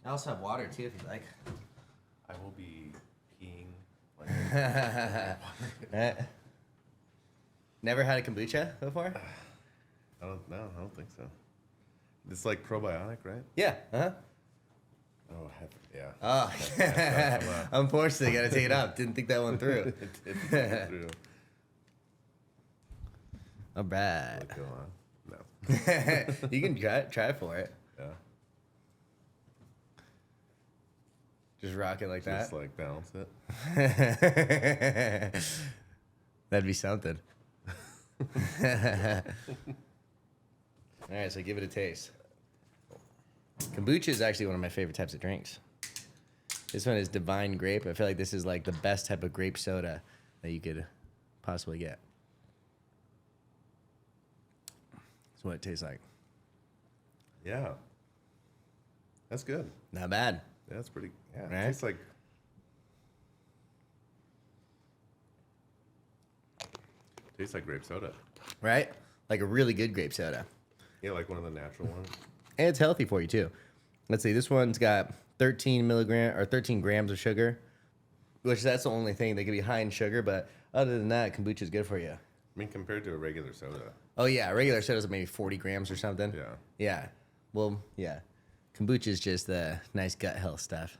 I also have water too, if you'd like. I will be peeing. Never had a kombucha before? I don't think so. It's like probiotic, right? Yeah. Uh-huh. Oh, yeah. Oh. Unfortunately, got to take it out. Didn't think that one through. It didn't take through. All right. Go on. No. You can try for it. Yeah. Just rock it like that. Just like balance it. That'd be something. All right, so give it a taste. Kombucha is actually one of my favorite types of drinks. This one is Divine Grape. I feel like this is like the best type of grape soda that you could possibly get. That's what it tastes like. Yeah. That's good. Not bad. Yeah, that's pretty. Yeah, Right? it tastes like grape soda. Right? Like a really good grape soda. Yeah, like one of the natural ones. And it's healthy for you too. Let's see, this one's got 13 grams of sugar, which that's the only thing that can be high in sugar. But other than that, kombucha is good for you. I mean, compared to a regular soda. Oh yeah, regular soda's maybe 40 grams or something. Yeah. Yeah. Well, yeah. Kombucha is just the nice gut health stuff.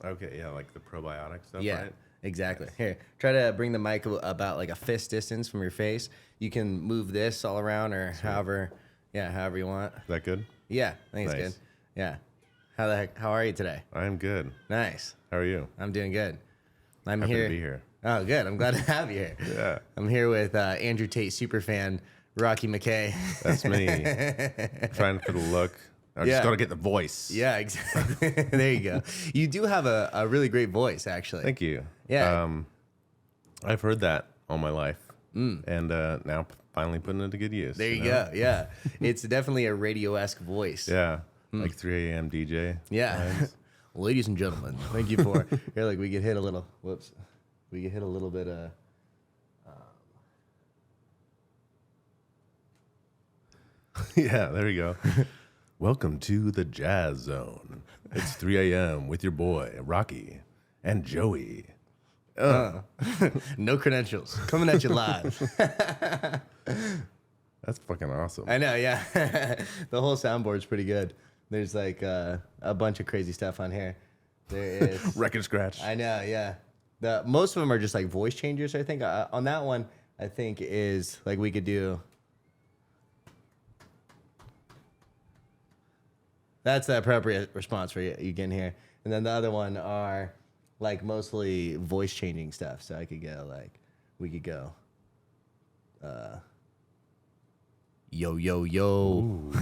Okay, yeah, like the probiotic stuff, Yeah, right? exactly. Here, try to bring the mic about like a fist distance from your face. You can move this all around or however you want. Is that good? Yeah, I think it's Nice. good. Yeah. How are you today? I'm good. Nice. How are you? I'm doing good. I'm Happy here. to be here. Oh, good. I'm glad to have you here. Yeah. I'm here with Andrew Tate Superfan, Rocky McKay. That's me. Trying for the look. I just got to get the voice. Yeah, exactly. There you go. You do have a really great voice, actually. Thank you. Yeah. I've heard that all my life. And now finally putting it to good use. There you go. Yeah. It's definitely a radio-esque voice. Yeah. Like 3 a.m. DJ. Yeah. vibes. Ladies and gentlemen, thank you for here. Like we get hit a little. Whoops. We get hit a little bit. Yeah, there you go. Welcome to the Jazz Zone. It's 3 a.m. with your boy, Rocky, and Joey. No credentials. Coming at you live. That's fucking awesome. I know, yeah. The whole soundboard's pretty good. There's like a bunch of crazy stuff on here. There is Record scratch. I know, yeah. Most of them are just like voice changers. I think on that one, I think is like we could do. That's the appropriate response for you getting here. And then the other one are like mostly voice changing stuff. So I could go like, we could go, yo, yo, yo. Ooh.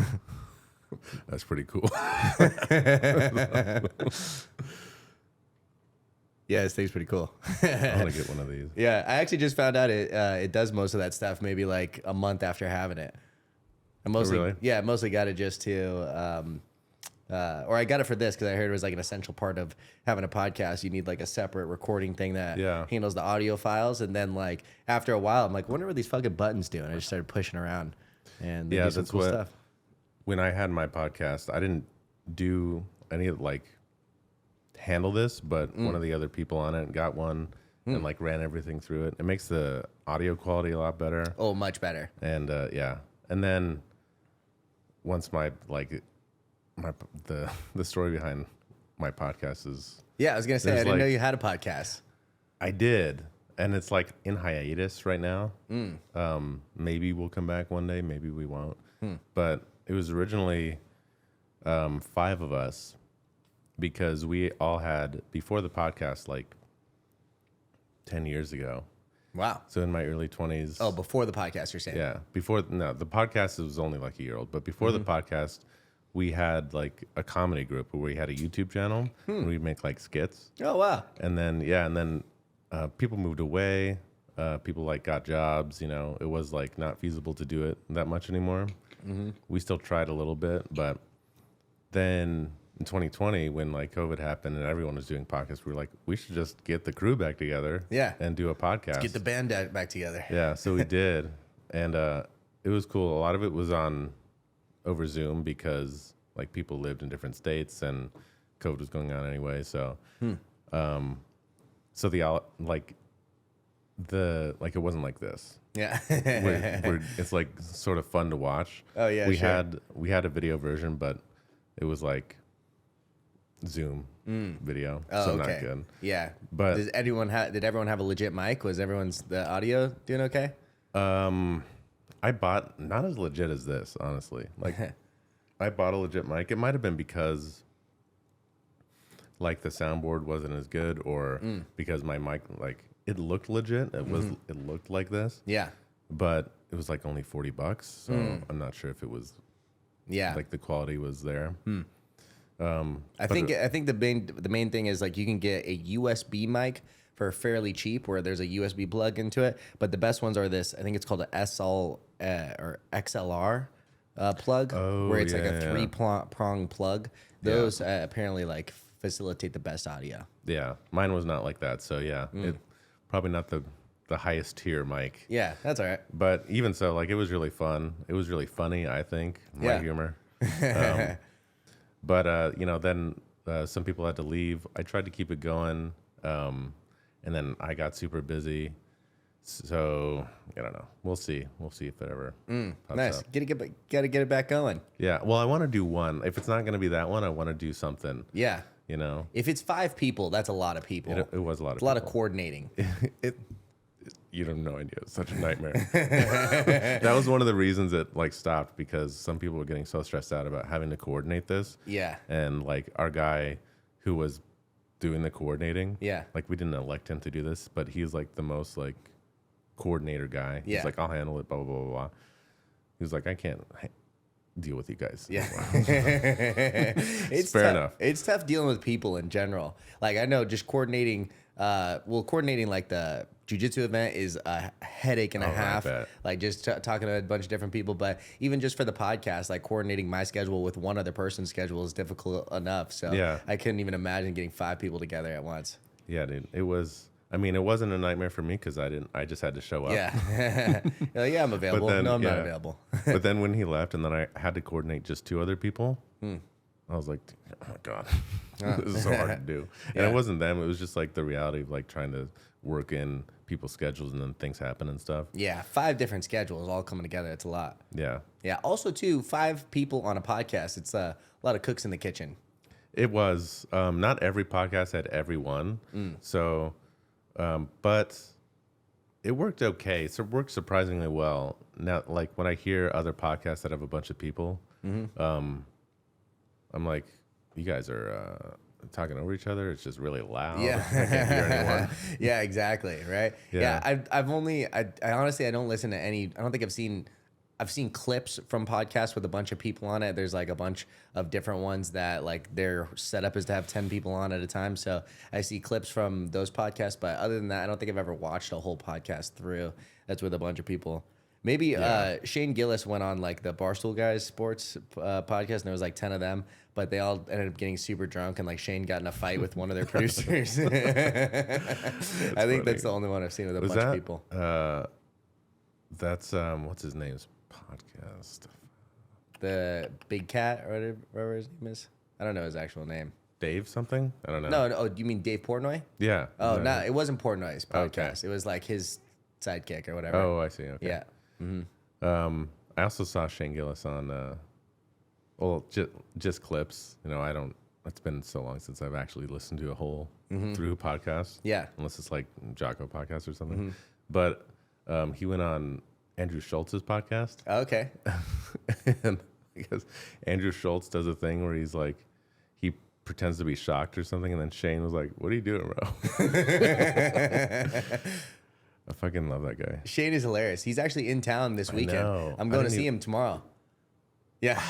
That's pretty cool. Yeah, this thing's pretty cool. I want to get one of these. Yeah, I actually just found out it does most of that stuff maybe like a month after having it. I mostly, really? Yeah, I mostly got it just to, or I got it for this because I heard it was like an essential part of having a podcast. You need like a separate recording thing that handles the audio files. And then like after a while, I'm like, wonder what these fucking buttons do. And I just started pushing around. And they do some cool stuff. When I had my podcast, I didn't do any of like handle this, but one of the other people on it got one and like ran everything through it. It makes the audio quality a lot better. Oh, much better. And yeah, and then once the story behind my podcast is I was gonna say I didn't know you had a podcast. I did, and it's like in hiatus right now. Maybe we'll come back one day, maybe we won't. But it was originally 5 of us because we all had before the podcast like 10 years ago. Wow. So in my early 20s. Oh, before the podcast, you're saying? Yeah. The podcast was only like a year old. But before the podcast, we had like a comedy group where we had a YouTube channel. And we'd make like skits. Oh, wow. And then, people moved away. People like got jobs. You know, it was like not feasible to do it that much anymore. We still tried a little bit. But then in 2020, when like COVID happened and everyone was doing podcasts, we were like, we should just get the crew back together. Yeah. And do a podcast. Let's get the band back together. Yeah, so we did, and it was cool. A lot of it was over Zoom because like people lived in different states and COVID was going on anyway. So, so it wasn't like this. Yeah. It's like sort of fun to watch. Oh yeah. We had a video version, but it was like Zoom video, so not good. Yeah. But did everyone have a legit mic? Was the audio doing okay? I bought not as legit as this, honestly. Like I bought a legit mic. It might have been because like the soundboard wasn't as good, or because my mic, like, it looked legit. It looked like this. Yeah. But it was like only $40. So I'm not sure if it was like the quality was there. I think the main thing is like you can get a USB mic for fairly cheap, where there's a USB plug into it. But the best ones are this. I think it's called a SL or XLR plug, where it's like a three-prong plug. Those apparently like facilitate the best audio. Yeah, mine was not like that. So yeah, it probably not the highest tier mic. Yeah, that's all right. But even so, like, it was really fun. It was really funny, I think, my humor. But then some people had to leave. I tried to keep it going, and then I got super busy. So I don't know. We'll see. We'll see if it ever pops nice. up. Gotta get it back going. Yeah. Well, I want to do one. If it's not going to be that one, I want to do something. Yeah. If it's 5 people, that's a lot of people. It was a lot of. It's a lot of coordinating. You have no idea. It's such a nightmare. That was one of the reasons it like stopped, because some people were getting so stressed out about having to coordinate this. Yeah. And like our guy who was doing the coordinating. Yeah. Like, we didn't elect him to do this, but he's like the most like coordinator guy. Yeah. He's like, I'll handle it, blah, blah, blah, blah. He was like, I can't deal with you guys. Yeah. It's fair enough. It's tough dealing with people in general. Like, I know just coordinating, coordinating like the Jiu Jitsu event is a headache and a half. Like, just talking to a bunch of different people. But even just for the podcast, like, coordinating my schedule with one other person's schedule is difficult enough. So yeah. I couldn't even imagine getting 5 people together at once. Yeah, dude. It wasn't a nightmare for me because I just had to show up. Yeah. Yeah, I'm available. Then, no, I'm not available. But then when he left and then I had to coordinate just 2 other people, I was like, oh my God, this is so hard to do. And it wasn't them. It was just like the reality of like trying to work in people's schedules and then things happen and stuff. Yeah. 5 different schedules all coming together. It's a lot. Yeah. Yeah. Also, too, 5 people on a podcast. It's a lot of cooks in the kitchen. It was. Not every podcast had everyone. So, but it worked okay. So it worked surprisingly well. Now, like when I hear other podcasts that have a bunch of people, I'm like, you guys are talking over each other. It's just really loud. Yeah. I can't hear anyone. Yeah, exactly. Right. Yeah. I honestly, I don't listen to any, I don't think I've seen clips from podcasts with a bunch of people on it. There's like a bunch of different ones that like their setup is to have 10 people on at a time. So I see clips from those podcasts, but other than that, I don't think I've ever watched a whole podcast through that's with a bunch of people. Maybe Shane Gillis went on like the Barstool Guys sports podcast, and there was like 10 of them, but they all ended up getting super drunk, and like Shane got in a fight with one of their producers. I think that's the only one I've seen with a bunch of people. That's what's his name's podcast? The Big Cat or whatever his name is. I don't know his actual name. Dave something? I don't know. No. Oh, do you mean Dave Portnoy? Yeah. Oh, no, it wasn't Portnoy's podcast. Okay. It was like his sidekick or whatever. Oh, I see. Okay. Yeah. I also saw Shane Gillis on, just clips. It's been so long since I've actually listened to a whole through podcast. Yeah. Unless it's like Jocko podcast or something. But he went on Andrew Schultz's podcast. Oh, okay. And because Andrew Schultz does a thing where he's like, he pretends to be shocked or something, and then Shane was like, "What are you doing, bro?" I fucking love that guy. Shane is hilarious. He's actually in town this weekend. I'm going to see him tomorrow. Yeah.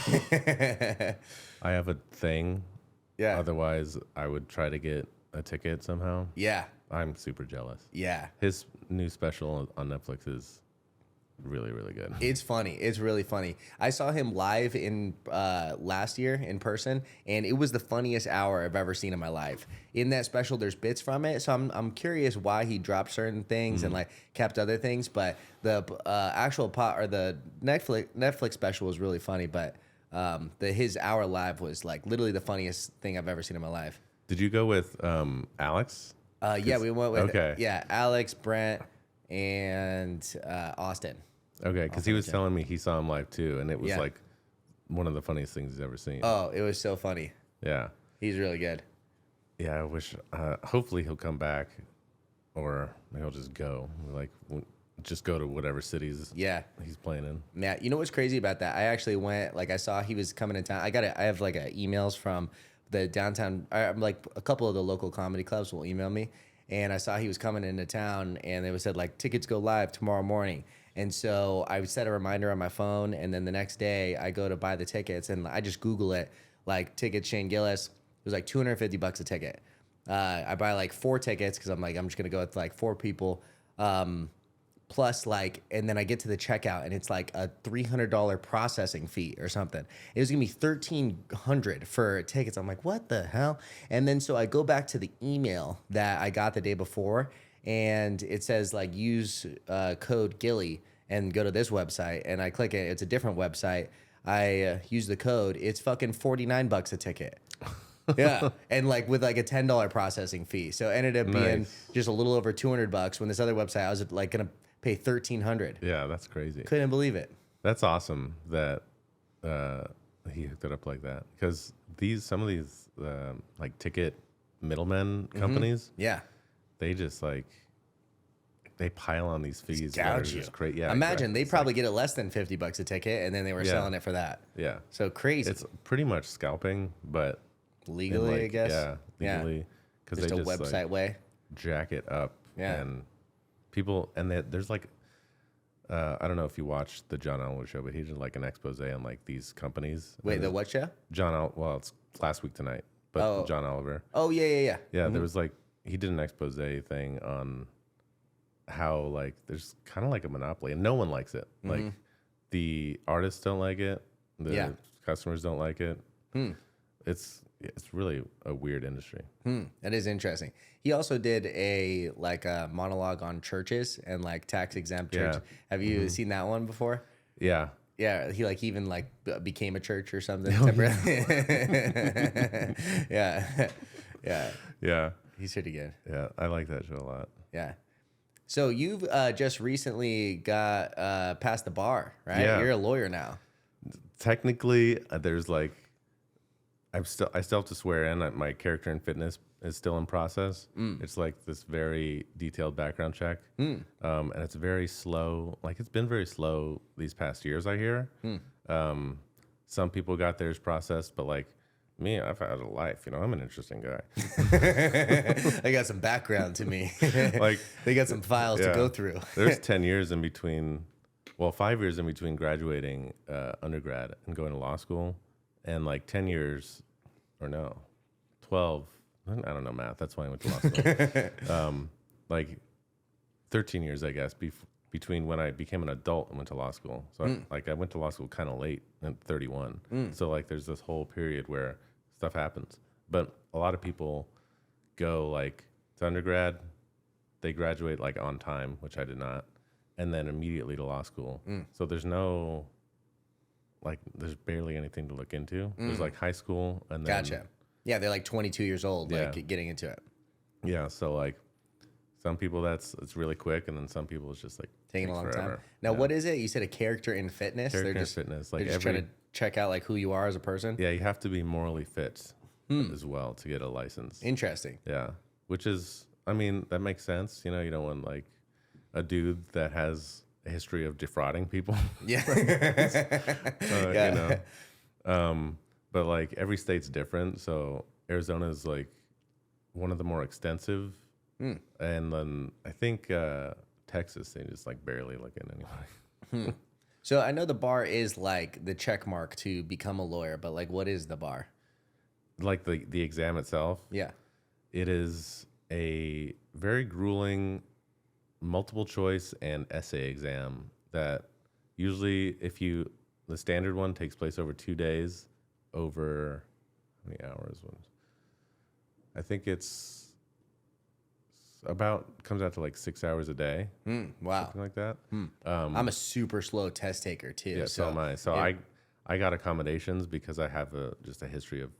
I have a thing. Yeah. Otherwise, I would try to get a ticket somehow. Yeah. I'm super jealous. Yeah. His new special on Netflix is really, really good. It's funny. It's really funny. I saw him live in last year in person, and it was the funniest hour I've ever seen in my life. In that special, there's bits from it, so I'm curious why he dropped certain things and like kept other things. But the actual the Netflix special was really funny. But his hour live was like literally the funniest thing I've ever seen in my life. Did you go with Alex? Yeah, we went with Alex, Brent, and Austin. Okay, because he was telling me he saw him live too, and it was like one of the funniest things he's ever seen. Oh, it was so funny. Yeah, he's really good. Yeah, I wish. Hopefully, he'll come back, or maybe he'll just go. Like, just go to whatever cities. He's playing in. Yeah, you know what's crazy about that? I actually went. Like, I saw he was coming to town. I have like emails from the downtown. Like a couple of the local comedy clubs will email me, and I saw he was coming into town, and they said like tickets go live tomorrow morning. And so I set a reminder on my phone, and then the next day I go to buy the tickets, and I just Google it, like tickets Shane Gillis. It was like $250 a ticket. I buy like 4 tickets because I'm just gonna go with like 4 people, plus like, and then I get to the checkout and it's like a $300 processing fee or something. It was gonna be $1,300 for tickets. I'm like, what the hell? And then so I go back to the email that I got the day before, and it says like use code Gilly and go to this website, and I click it. It's a different website. I use the code. It's fucking $49 a ticket. Yeah, and like with like a $10 processing fee, so it ended up being just a little over $200. When this other website, I was like gonna pay $1,300. Yeah, that's crazy. Couldn't believe it. That's awesome that he hooked it up like that, because some of these like ticket middlemen companies, they just like they pile on these fees. Gouge you. Great. Yeah, imagine they probably get it less than $50 a ticket, and then they were selling it for that. Yeah, so crazy. It's pretty much scalping, but legally, like, I guess. Yeah, legally, because they just a website way jack it up. And people, and there's like, I don't know if you watched the John Oliver show, but he did like an expose on like these companies. Wait, the what show? Well, it's last week tonight, but John Oliver. Oh yeah. Yeah, there was like he did an expose thing on how like there's kind of like a monopoly, and no one likes it. Like the artists don't like it, the customers don't like it. It's really a weird industry. That is interesting. He also did a monologue on churches and like tax exempt church. Have you seen that one before? Yeah. Yeah, he even became a church or something. Yeah. He's pretty good. Yeah, I like that show a lot. Yeah. So you've just recently got past the bar, right? Yeah. You're a lawyer now. Technically, there's like I still have to swear in that my character in fitness is still in process. It's like this very detailed background check, and it's very slow. Like it's been very slow these past years, I hear. Some people got theirs processed, but like me, I've had a life. I'm an interesting guy. I got some background to me. Like they got some files to go through. There's 10 years in between. Well, 5 years in between graduating undergrad and going to law school. And like 10 years, or no, 12, I don't know math. That's why I went to law school. Like 13 years, I guess, between when I became an adult and went to law school. So I went to law school kind of late at 31. So like there's this whole period where stuff happens. But a lot of people go like to undergrad, they graduate like on time, which I did not, and then immediately to law school. So there's barely anything to look into. There's like high school and then... Gotcha. Yeah, they're like 22 years old, like getting into it. Yeah, so like some people it's really quick, and then some people it's just like taking a long time. Now, what is it? You said a character in fitness? Character in fitness. Like they're just trying to check out like who you are as a person? Yeah, you have to be morally fit as well to get a license. Interesting. Yeah, which is, I mean, that makes sense. You don't want like a dude that has a history of defrauding people. Yeah. But like every state's different. So Arizona is like one of the more extensive. And then I think Texas, they just like barely look in anyway. So I know the bar is like the check mark to become a lawyer, but like what is the bar? Like the exam itself? Yeah. It is a very grueling multiple choice and essay exam that usually the standard one takes place over 2 days, over how many hours? I think comes out to like 6 hours a day. Wow. Something like that. I'm a super slow test taker too. Yeah, so am I. So I got accommodations because I have just a history of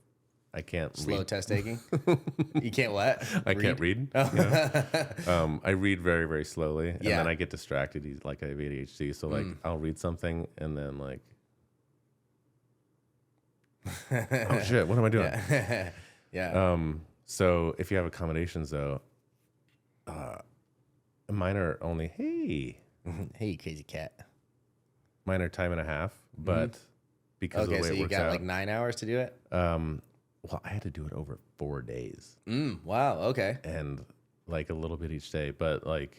I can't slow read. test taking. You can't what? I can't read. Oh. I read very, very slowly, and then I get distracted. Like I have ADHD, so like I'll read something and then like, oh shit, what am I doing? Yeah. So if you have accommodations though, mine are only Hey, crazy cat. Mine are time and a half, but because of the way so it you works got out, like 9 hours to do it. well, I had to do it over 4 days. Wow. Okay. And like a little bit each day, but like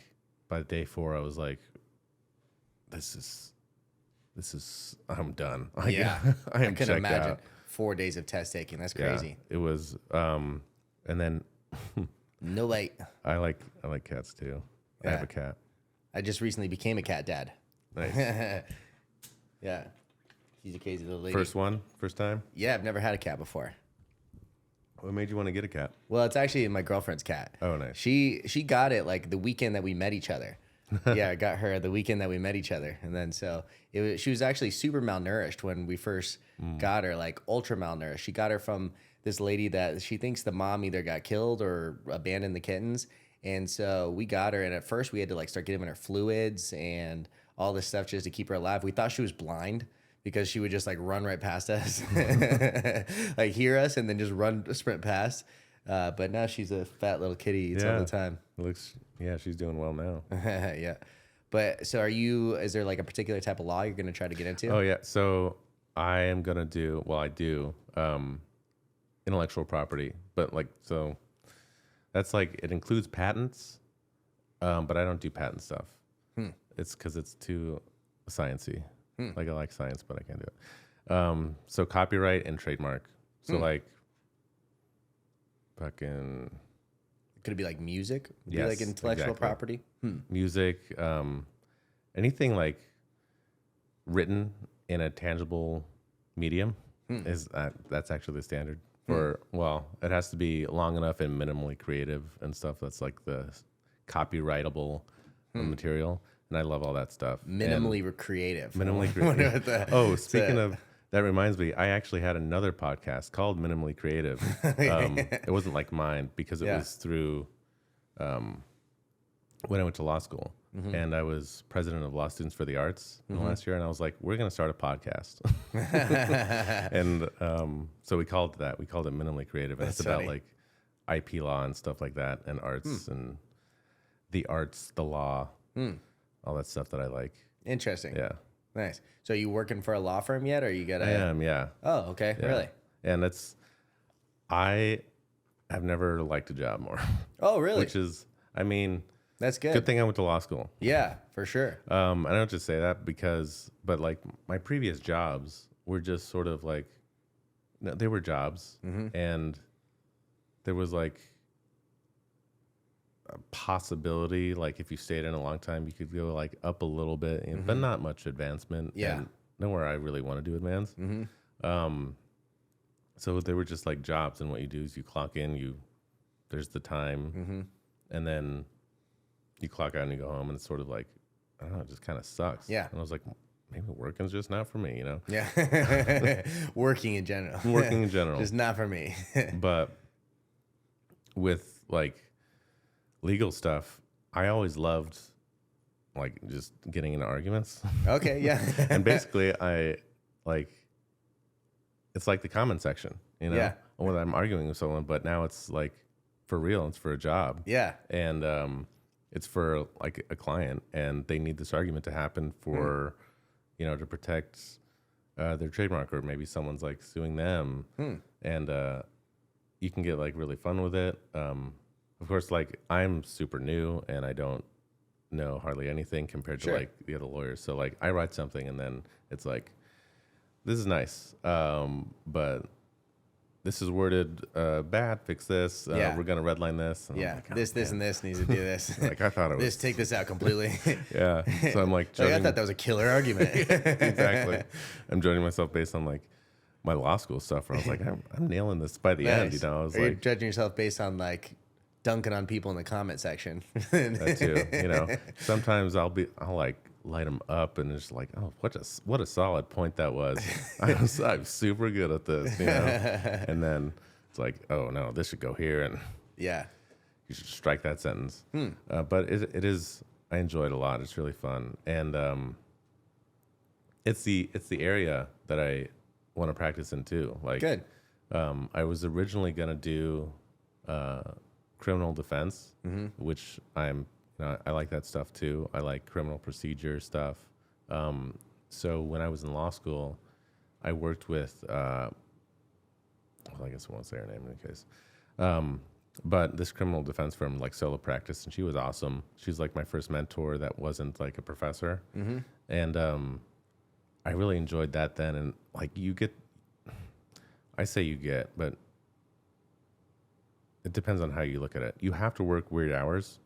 by day 4, I was like, this is I'm done. I am couldn't checked imagine out. 4 days of test taking. That's crazy. Yeah, it was. And then No light. I like cats too. I have a cat. I just recently became a cat dad. Nice. Yeah. She's a crazy little lady. First time. Yeah, I've never had a cat before. What made you want to get a cat? Well, it's actually my girlfriend's cat. Oh, nice. She got it like the weekend that we met each other. Yeah, I got her the weekend that we met each other, and then she was actually super malnourished when we first got her, like ultra malnourished. She got her from this lady that she thinks the mom either got killed or abandoned the kittens, and so we got her. And at first, we had to like start giving her fluids and all this stuff just to keep her alive. We thought she was blind, because she would just like run right past us, like hear us and then just sprint past. But now she's a fat little kitty. Eats all the time. She's doing well now. Yeah. But so is there like a particular type of law you're going to try to get into? Oh yeah. So I am going to do, intellectual property, but like, so that's like, it includes patents. But I don't do patent stuff. It's cause it's too sciencey. Like I like science, but I can't do it. So copyright and trademark. So like fucking. Could it be like music? Yes, be like intellectual property? Music, anything like written in a tangible medium that's actually the standard for, it has to be long enough and minimally creative and stuff. That's like the copyrightable material. And I love all that stuff. Minimally creative. Minimally creative. Speaking of, that reminds me, I actually had another podcast called Minimally Creative. It wasn't like mine because it was through when I went to law school. And I was president of Law Students for the Arts last year. And I was like, we're going to start a podcast. And so we called it Minimally Creative. And it's about like IP law and stuff like that, and arts and the arts, the law. All that stuff that I like. Interesting. Yeah. Nice. So are you working for a law firm yet, or you got? I am. Yeah. Oh, okay. Yeah. Really? And I have never liked a job more. Oh, really? Which is, I mean, that's good. Good thing I went to law school. Yeah, for sure. I don't just say that but like my previous jobs were just sort of like, they were jobs, and there was like a possibility, like if you stayed in a long time, you could go like up a little bit, but not much advancement. Yeah. And nowhere I really want to do advance. So they were just like jobs, and what you do is you clock in, there's the time, and then you clock out and you go home, and it's sort of like, I don't know, it just kind of sucks. Yeah. And I was like, maybe working's just not for me, Yeah. Working in general. Just not for me. But with like legal stuff, I always loved like just getting into arguments. Okay, yeah. And basically it's like the comment section, when I'm arguing with someone, but now it's like for real, it's for a job. Yeah. And it's for like a client, and they need this argument to happen for, to protect their trademark, or maybe someone's like suing them. And you can get like really fun with it. Of course, like I'm super new and I don't know hardly anything compared to like the other lawyers. So like I write something and then it's like, this is nice, but this is worded bad, fix this. We're going to redline this. And like, oh, this, and this needs to do this. Like I thought it was. Take this out completely. Yeah. So I'm like, I thought that was a killer argument. Exactly. I'm judging myself based on like my law school stuff where I was like, I'm nailing this by the end. I was you're judging yourself based on like dunking on people in the comment section. That too. Sometimes I'll like light them up, and it's like, oh, what a solid point that was. I'm super good at this, you know. And then it's like, oh no, this should go here, and yeah, you should strike that sentence. But it is. I enjoy it a lot. It's really fun, and it's the area that I want to practice in too. Like, good. I was originally gonna do criminal defense, which I like that stuff too. I like criminal procedure stuff. So when I was in law school, I worked with, well, I guess I won't say her name in any case. But this criminal defense firm, like Solo Practice, and she was awesome. She's like my first mentor that wasn't like a professor. And I really enjoyed that then. And like but it depends on how you look at it. You have to work weird hours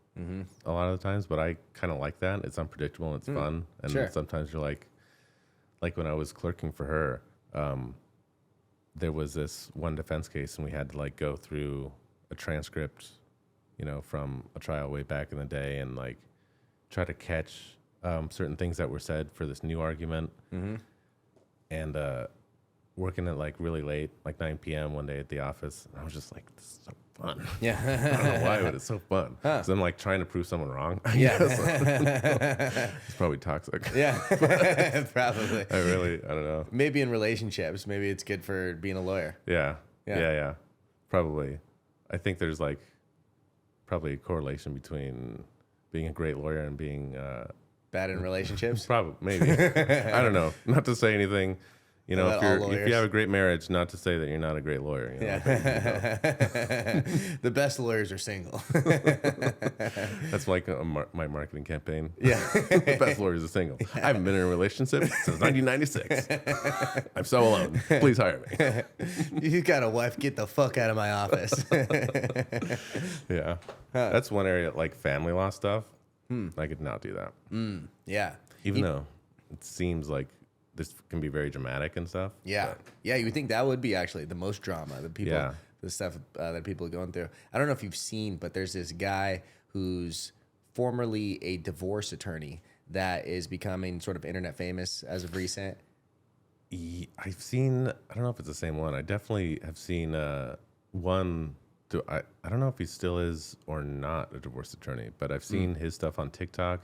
a lot of the times, but I kind of like that. It's unpredictable and it's fun. And sometimes you're like when I was clerking for her, there was this one defense case, and we had to like go through a transcript, you know, from a trial way back in the day, and like try to catch certain things that were said for this new argument. And working at like really late, like 9 p.m. one day at the office, and I was just like, this is so fun. Yeah. I don't know why, but it's so fun. So I'm like trying to prove someone wrong. Yeah. It's probably toxic. Yeah. Probably. I don't know. Maybe in relationships, maybe it's good for being a lawyer. Yeah. Probably. I think there's like probably a correlation between being a great lawyer and being bad in relationships. Probably, maybe. I don't know. Not to say anything. You know, if you have a great marriage, not to say that you're not a great lawyer. You know, yeah. The best lawyers are single. That's like my marketing campaign. Yeah. The best lawyers are single. I haven't been in a relationship since 1996. I'm so alone. Please hire me. You got a wife. Get the fuck out of my office. Yeah. That's one area, like family law stuff. I could not do that. Yeah. Even though it seems like this can be very dramatic and stuff. Yeah. But. Yeah, you would think that would be actually the most drama, the stuff that people are going through. I don't know if you've seen, but there's this guy who's formerly a divorce attorney that is becoming sort of internet famous as of recent. I've seen, I don't know if it's the same one. I definitely have seen one. I don't know if he still is or not a divorce attorney, but I've seen his stuff on TikTok.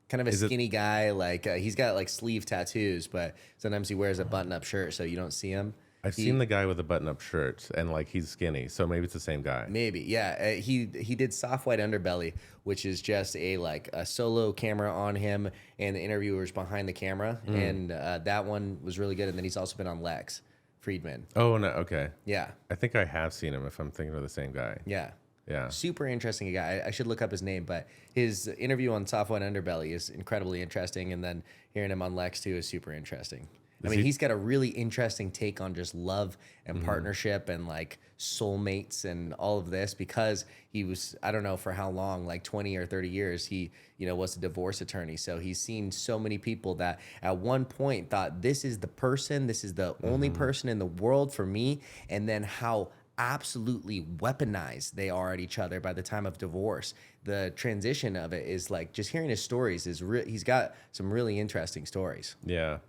Kind of a skinny guy, like he's got like sleeve tattoos, but sometimes he wears a button-up shirt, so you don't see him. I've seen the guy with a button-up shirt, and like he's skinny, so maybe it's the same guy. Maybe, yeah. He did Soft White Underbelly, which is just a solo camera on him, and the interviewers behind the camera, and that one was really good. And then he's also been on Lex Friedman. Oh no, okay. Yeah, I think I have seen him. If I'm thinking of the same guy. Yeah. Yeah. Super interesting guy. I should look up his name, but his interview on Soft White Underbelly is incredibly interesting, and then hearing him on Lex too is super interesting. He's got a really interesting take on just love and partnership and like soulmates and all of this, because he was, I don't know for how long, like 20 or 30 years, he, was a divorce attorney. So he's seen so many people that at one point thought this is the person, this is the only person in the world for me. And then how absolutely weaponized they are at each other by the time of divorce. The transition of it is like, just hearing his stories is he's got some really interesting stories. Yeah.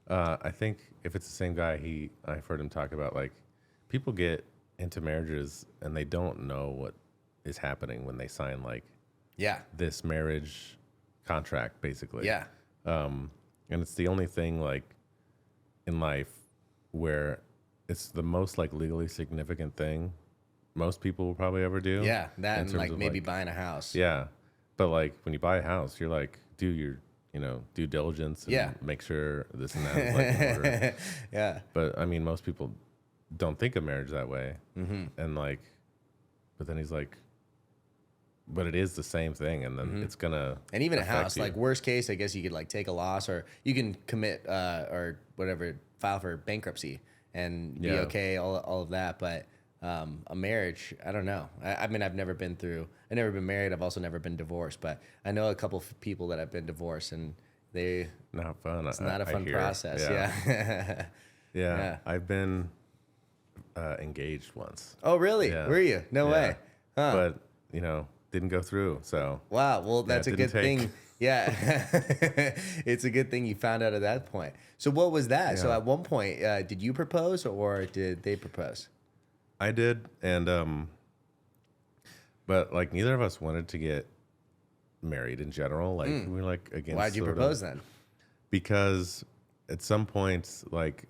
I think if it's the same guy, I've heard him talk about like people get into marriages and they don't know what is happening when they sign like this marriage contract basically. Yeah. And it's the only thing like in life where it's the most like legally significant thing most people will probably ever do. Yeah, that and like maybe buying a house. Yeah, but like when you buy a house, you're like do your due diligence and make sure this and that is like in order. Yeah. But I mean, most people don't think of marriage that way, and like, but then he's like, but it is the same thing, and then it's gonna and even a house like worst case, I guess you could like take a loss, or you can commit or whatever, file for bankruptcy and be okay, all of that. But a marriage, I don't know. I mean, I've never been married. I've also never been divorced, but I know a couple of people that have been divorced, and not fun. It's not a fun process. Yeah. Yeah. I've been engaged once. Oh, really? Yeah. Were you? No way. Huh. But didn't go through. So wow. Well, that's a good thing. Yeah. It's a good thing you found out at that point. So what was that? So at one point, did you propose or did they propose? I did, and but like neither of us wanted to get married in general. Like we were like against. Why'd you propose then? Because at some point, like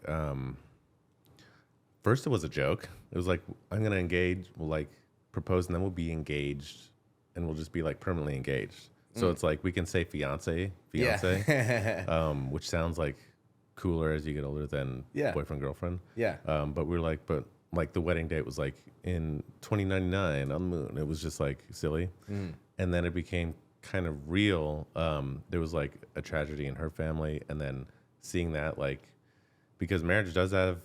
first it was a joke. It was like, I'm gonna engage, we'll like propose, and then we'll be engaged, and we'll just be like permanently engaged. So it's like we can say fiance, which sounds like cooler as you get older than boyfriend, girlfriend. Yeah. But we were like, but like the wedding date was like in 2099 on the moon. It was just like silly. And then it became kind of real. There was like a tragedy in her family, and then seeing that, like, because marriage does have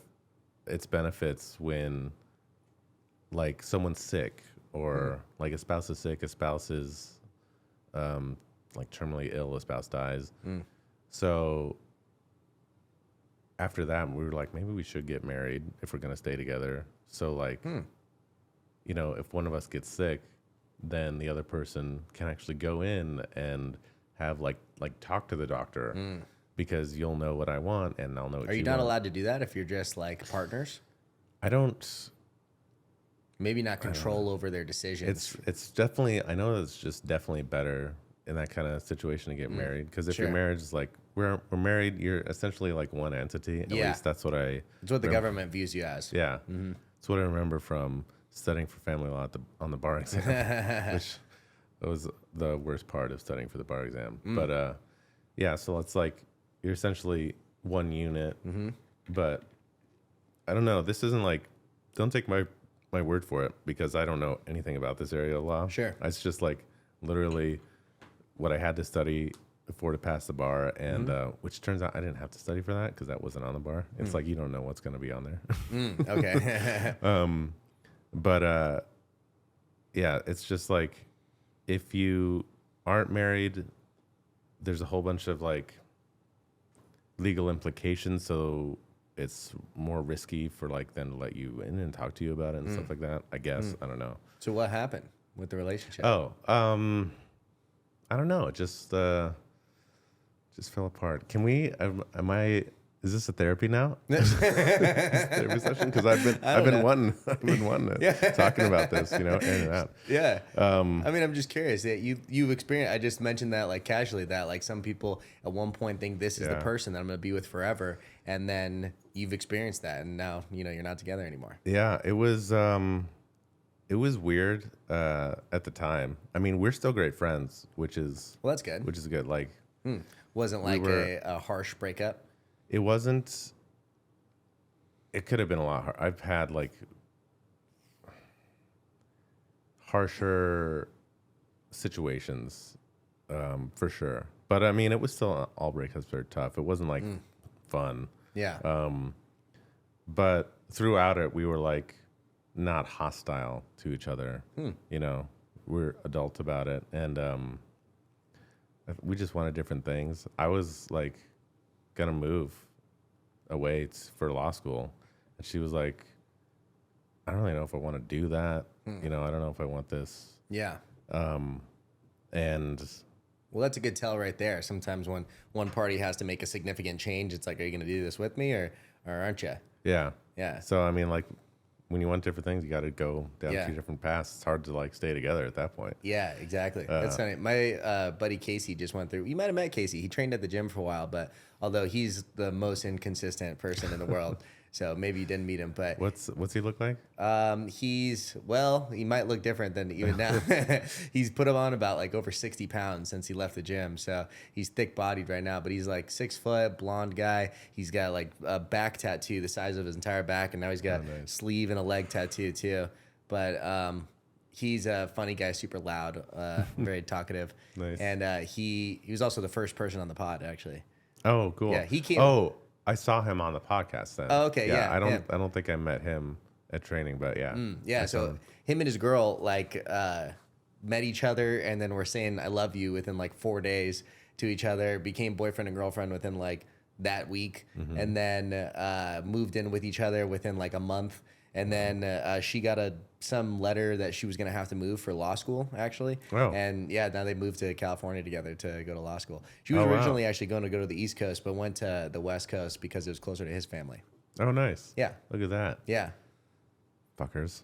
its benefits when like someone's sick, or like a spouse is sick, a spouse is like terminally ill, a spouse dies. So after that, we were like, maybe we should get married if we're going to stay together. So like, you know, if one of us gets sick, then the other person can actually go in and have like talk to the doctor, because you'll know what I want and I'll know what you want. Are you not allowed to do that if you're just like partners? I don't. Maybe not control over their decisions. It's definitely, I know it's just definitely better in that kind of situation to get married, because if your marriage is like, we're married, you're essentially like one entity. At least that's what it's what the government views you as. Yeah. It's what I remember from studying for family law on the bar exam, which was the worst part of studying for the bar exam. But yeah, so it's like you're essentially one unit. But I don't know. This isn't like, don't take my word for it, because I don't know anything about this area of law. Sure. It's just like literally what I had to study for to pass the bar, and which turns out I didn't have to study for that because that wasn't on the bar. It's like you don't know what's going to be on there. Okay. But yeah, it's just like if you aren't married, there's a whole bunch of like legal implications, so it's more risky for like them to let you in and talk to you about it and stuff like that, I guess. I don't know. So what happened with the relationship? Oh, I don't know. It just fell apart. Can we, is this a therapy now? Therapy session? Because I've been wanting talking about this, you know, in and out. Yeah. I mean, I'm just curious that you've experienced, I just mentioned that like casually, that like some people at one point think this is the person that I'm going to be with forever. And then you've experienced that, and now, you know, you're not together anymore. Yeah, it was weird at the time. I mean, we're still great friends, which is... Well, that's good. Which is good. Like... Wasn't like a harsh breakup? It wasn't... It could have been a lot harder. I've had, like, harsher situations, for sure. But, I mean, it was still... All breakups are tough. It wasn't, like, fun. Yeah. But throughout it, we were, like... not hostile to each other. You know, we're adult about it, and we just wanted different things. I was like gonna move away for law school, and she was like, I don't really know if I want to do that. You know, I don't know if I want this. Yeah. And well, that's a good tell right there. Sometimes when one party has to make a significant change, it's like, are you gonna do this with me or aren't you? Yeah. Yeah. So I mean, like, when you want different things, you got to go down two different paths. It's hard to like stay together at that point. Yeah, exactly. That's funny. My buddy Casey just went through. You might have met Casey. He trained at the gym for a while, but although he's the most inconsistent person in the world, so maybe you didn't meet him. But what's he look like? He might look different than even now. He's put him on about like over 60 pounds since he left the gym. So he's thick bodied right now, but he's like 6 foot, blonde guy. He's got like a back tattoo the size of his entire back, and now he's got sleeve and a leg tattoo too. But he's a funny guy, super loud, very talkative. Nice. And he was also the first person on the pod, actually. Oh, cool. Yeah, he came. Oh, I saw him on the podcast then. Oh, okay, yeah. I don't think I met him at training, but yeah. Yeah, so him and his girl like met each other, and then were saying I love you within like 4 days to each other, became boyfriend and girlfriend within like that week, and then moved in with each other within like a month. and then she got some letter that she was going to have to move for law school, actually. Oh. And yeah, now they moved to California together to go to law school. She was originally actually going to go to the East Coast, but went to the West Coast because it was closer to his family. Oh, nice. Yeah. Look at that. Yeah. Fuckers.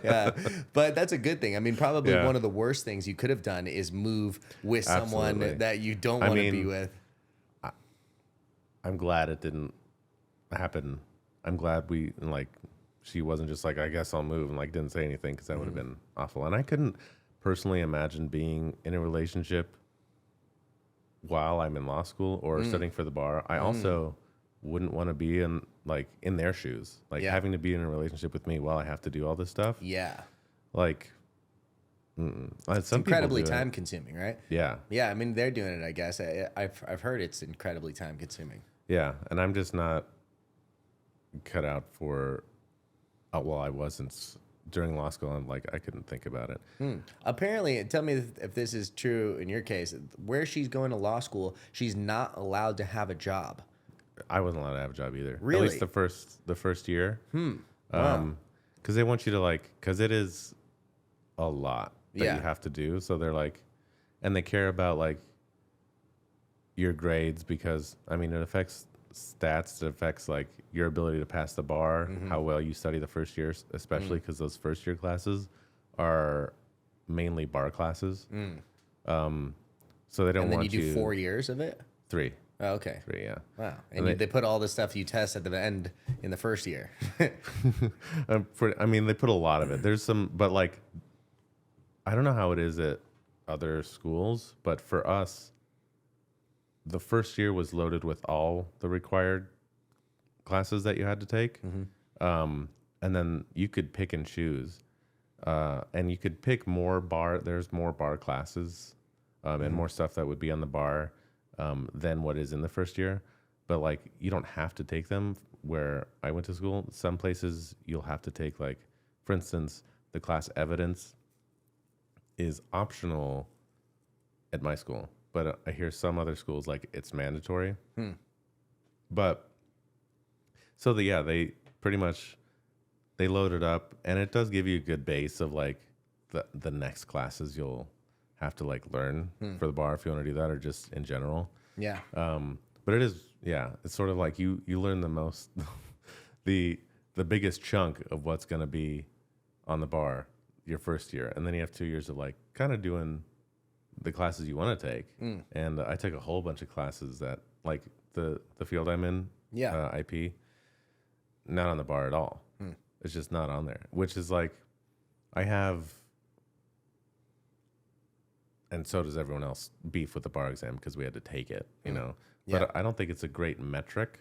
Yeah, but that's a good thing. I mean, probably one of the worst things you could have done is move with someone that you don't want to be with. I'm glad it didn't happen. I'm glad she wasn't just like, I guess I'll move, and like didn't say anything, because that would have been awful. And I couldn't personally imagine being in a relationship while I'm in law school or studying for the bar. I also wouldn't want to be in their shoes, having to be in a relationship with me while I have to do all this stuff. Yeah. Like, it's incredibly time consuming, right? Yeah. Yeah. I mean, they're doing it, I guess. I've heard it's incredibly time consuming. Yeah. And I'm just not cut out for, well, I wasn't during law school. I'm like, I couldn't think about it. Apparently, tell me if this is true in your case, where she's going to law school, she's not allowed to have a job. I wasn't allowed to have a job either. Really? At least the first year. Wow. Because they want you to because it is a lot that you have to do. So they're like, and they care about your grades, because I mean, it affects stats. It affects your ability to pass the bar, how well you study the first year, especially because those first year classes are mainly bar classes. So they don't want you. And then you do 4 years of it? 3. Oh, okay. 3, yeah. Wow. And they put all the stuff you test at the end in the first year. I mean, they put a lot of it. There's some, but I don't know how it is at other schools, but for us, the first year was loaded with all the required classes that you had to take. And then you could pick and choose. And you could pick there's more bar classes and more stuff that would be on the bar than what is in the first year. But you don't have to take them. Where I went to school, some places you'll have to take, for instance, the class evidence is optional at my school, but I hear some other schools it's mandatory. But so they pretty much, they load it up, and it does give you a good base of the next classes you'll have to learn for the bar, if you want to do that, or just in general. Yeah. But it is, it's sort of you learn the most, the biggest chunk of what's going to be on the bar your first year. And then you have 2 years of kind of doing the classes you want to take. And I took a whole bunch of classes that the field I'm in, IP, not on the bar at all. It's just not on there, which is I have, and so does everyone else, beef with the bar exam because we had to take it, you know. But I don't think it's a great metric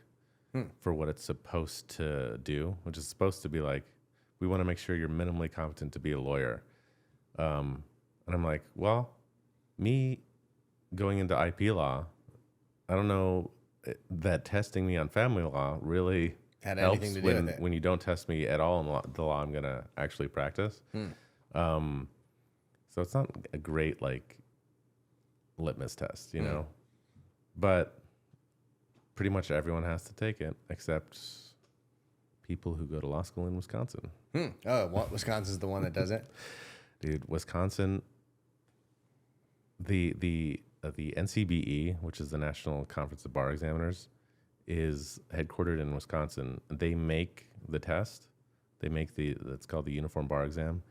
for what it's supposed to do, which is supposed to be we want to make sure you're minimally competent to be a lawyer. And I'm like, well, me going into IP law, I don't know that testing me on family law really had helps anything to do with it. When you don't test me at all in the law I'm going to actually practice. So it's not a great litmus test, you know, but pretty much everyone has to take it except people who go to law school in Wisconsin. Oh, Wisconsin's the one that does it? Dude, Wisconsin, the NCBE, which is the National Conference of Bar Examiners, is headquartered in Wisconsin. They make the test. They make that's called the Uniform Bar Exam.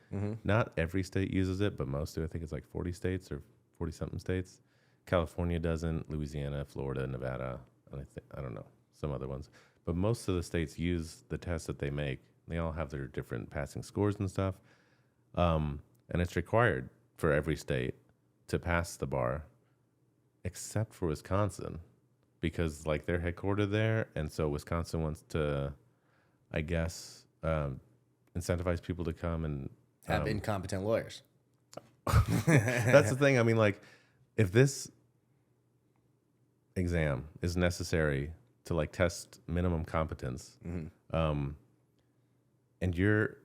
Not every state uses it, but most do. I think it's 40 states or 40-something states. California doesn't, Louisiana, Florida, Nevada, and I don't know, some other ones. But most of the states use the test that they make. They all have their different passing scores and stuff. And it's required for every state to pass the bar, except for Wisconsin, because they're headquartered there. And so Wisconsin wants to, I guess, incentivize people to come and have incompetent lawyers. That's the thing. I mean, if this exam is necessary to test minimum competence, and your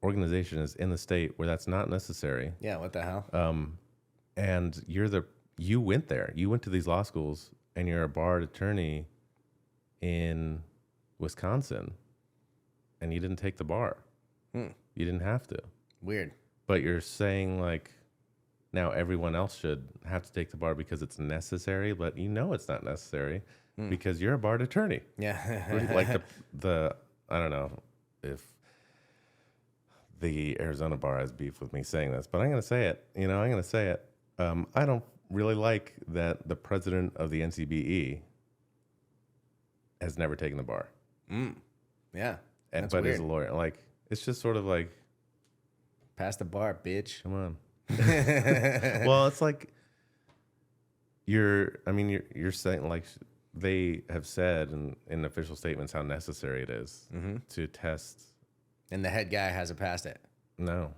organization is in the state where that's not necessary. Yeah, what the hell? And you went there. You went to these law schools, and you're a bar attorney in Wisconsin and you didn't take the bar. You didn't have to. Weird. But you're saying like now everyone else should have to take the bar because it's necessary, but you know it's not necessary because you're a barred attorney. Yeah. Like the I don't know if the Arizona bar has beef with me saying this, but I'm going to say it. I'm going to say it. I don't really like that the president of the NCBE has never taken the bar. Yeah. But weird. As a lawyer, like, it's just sort of like, pass the bar, bitch. Come on. Well, it's like you're saying, like, they have said in official statements how necessary it is to test. And the head guy hasn't passed it. No.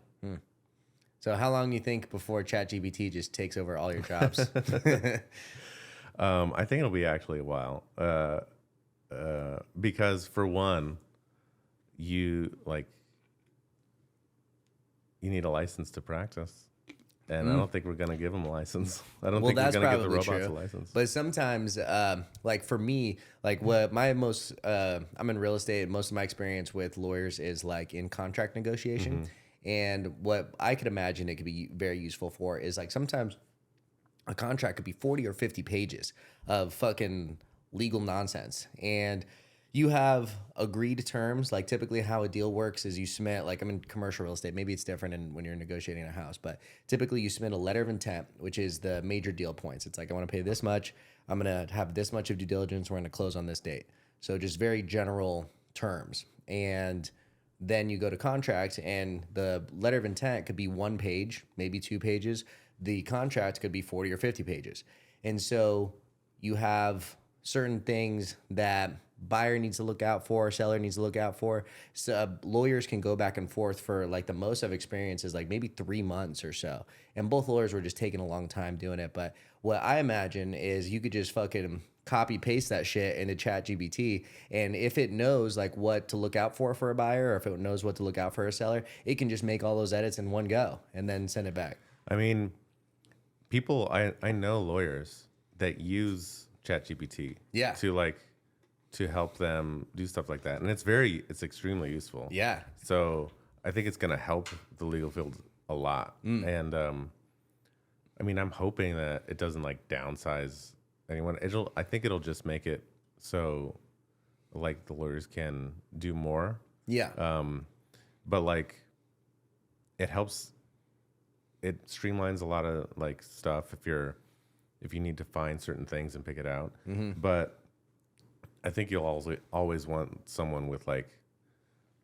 So how long do you think before ChatGPT just takes over all your jobs? I think it'll be actually a while. Because for one, you need a license to practice. And I don't think we're going to give them a license. I don't think we're going to give the robots a license. But sometimes, like for me, like what my I'm in real estate, and most of my experience with lawyers is like in contract negotiation. And what I could imagine it could be very useful for is like sometimes a contract could be 40 or 50 pages of fucking legal nonsense. And you have agreed terms. Like typically how a deal works is you submit, like I'm in commercial real estate. Maybe it's different when you're negotiating a house, but typically you submit a letter of intent, which is the major deal points. It's like, I want to pay this much. I'm going to have this much of due diligence. We're going to close on this date. So just very general terms. And then you go to contract, and the letter of intent could be 1 page, maybe 2 pages. The contract could be 40 or 50 pages. And so you have certain things that buyer needs to look out for, seller needs to look out for. So lawyers can go back and forth for like the most I've experienced is like maybe 3 months or so. And both lawyers were just taking a long time doing it. But what I imagine is you could just fucking copy paste that shit into ChatGPT. And if it knows like what to look out for a buyer, or if it knows what to look out for a seller, it can just make all those edits in one go and then send it back. I mean, I know lawyers that use ChatGPT to help them do stuff like that. And it's extremely useful. Yeah. So I think it's going to help the legal field a lot. And I mean, I'm hoping that it doesn't like downsize anyone. I think it'll just make it so like the lawyers can do more. Yeah. But like it helps, it streamlines a lot of like stuff if you need to find certain things and pick it out. But I think you'll always want someone with like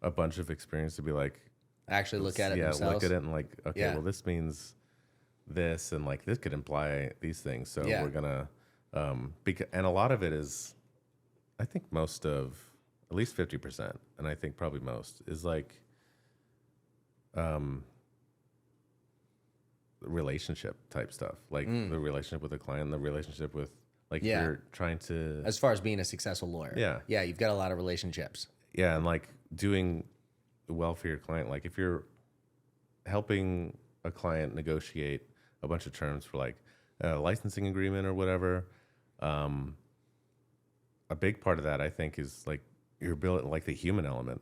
a bunch of experience to be like, actually look at it themselves. Look at it and like, okay, well, this means this, and like this could imply these things. So we're gonna, and a lot of it is, I think most of, at least 50%, and I think probably most is like, relationship type stuff, like the relationship with the client, the relationship with like you're trying to, as far as being a successful lawyer. Yeah, you've got a lot of relationships. Yeah, and like doing well for your client. Like if you're helping a client negotiate a bunch of terms for like a licensing agreement or whatever, a big part of that I think is like you're building like the human element,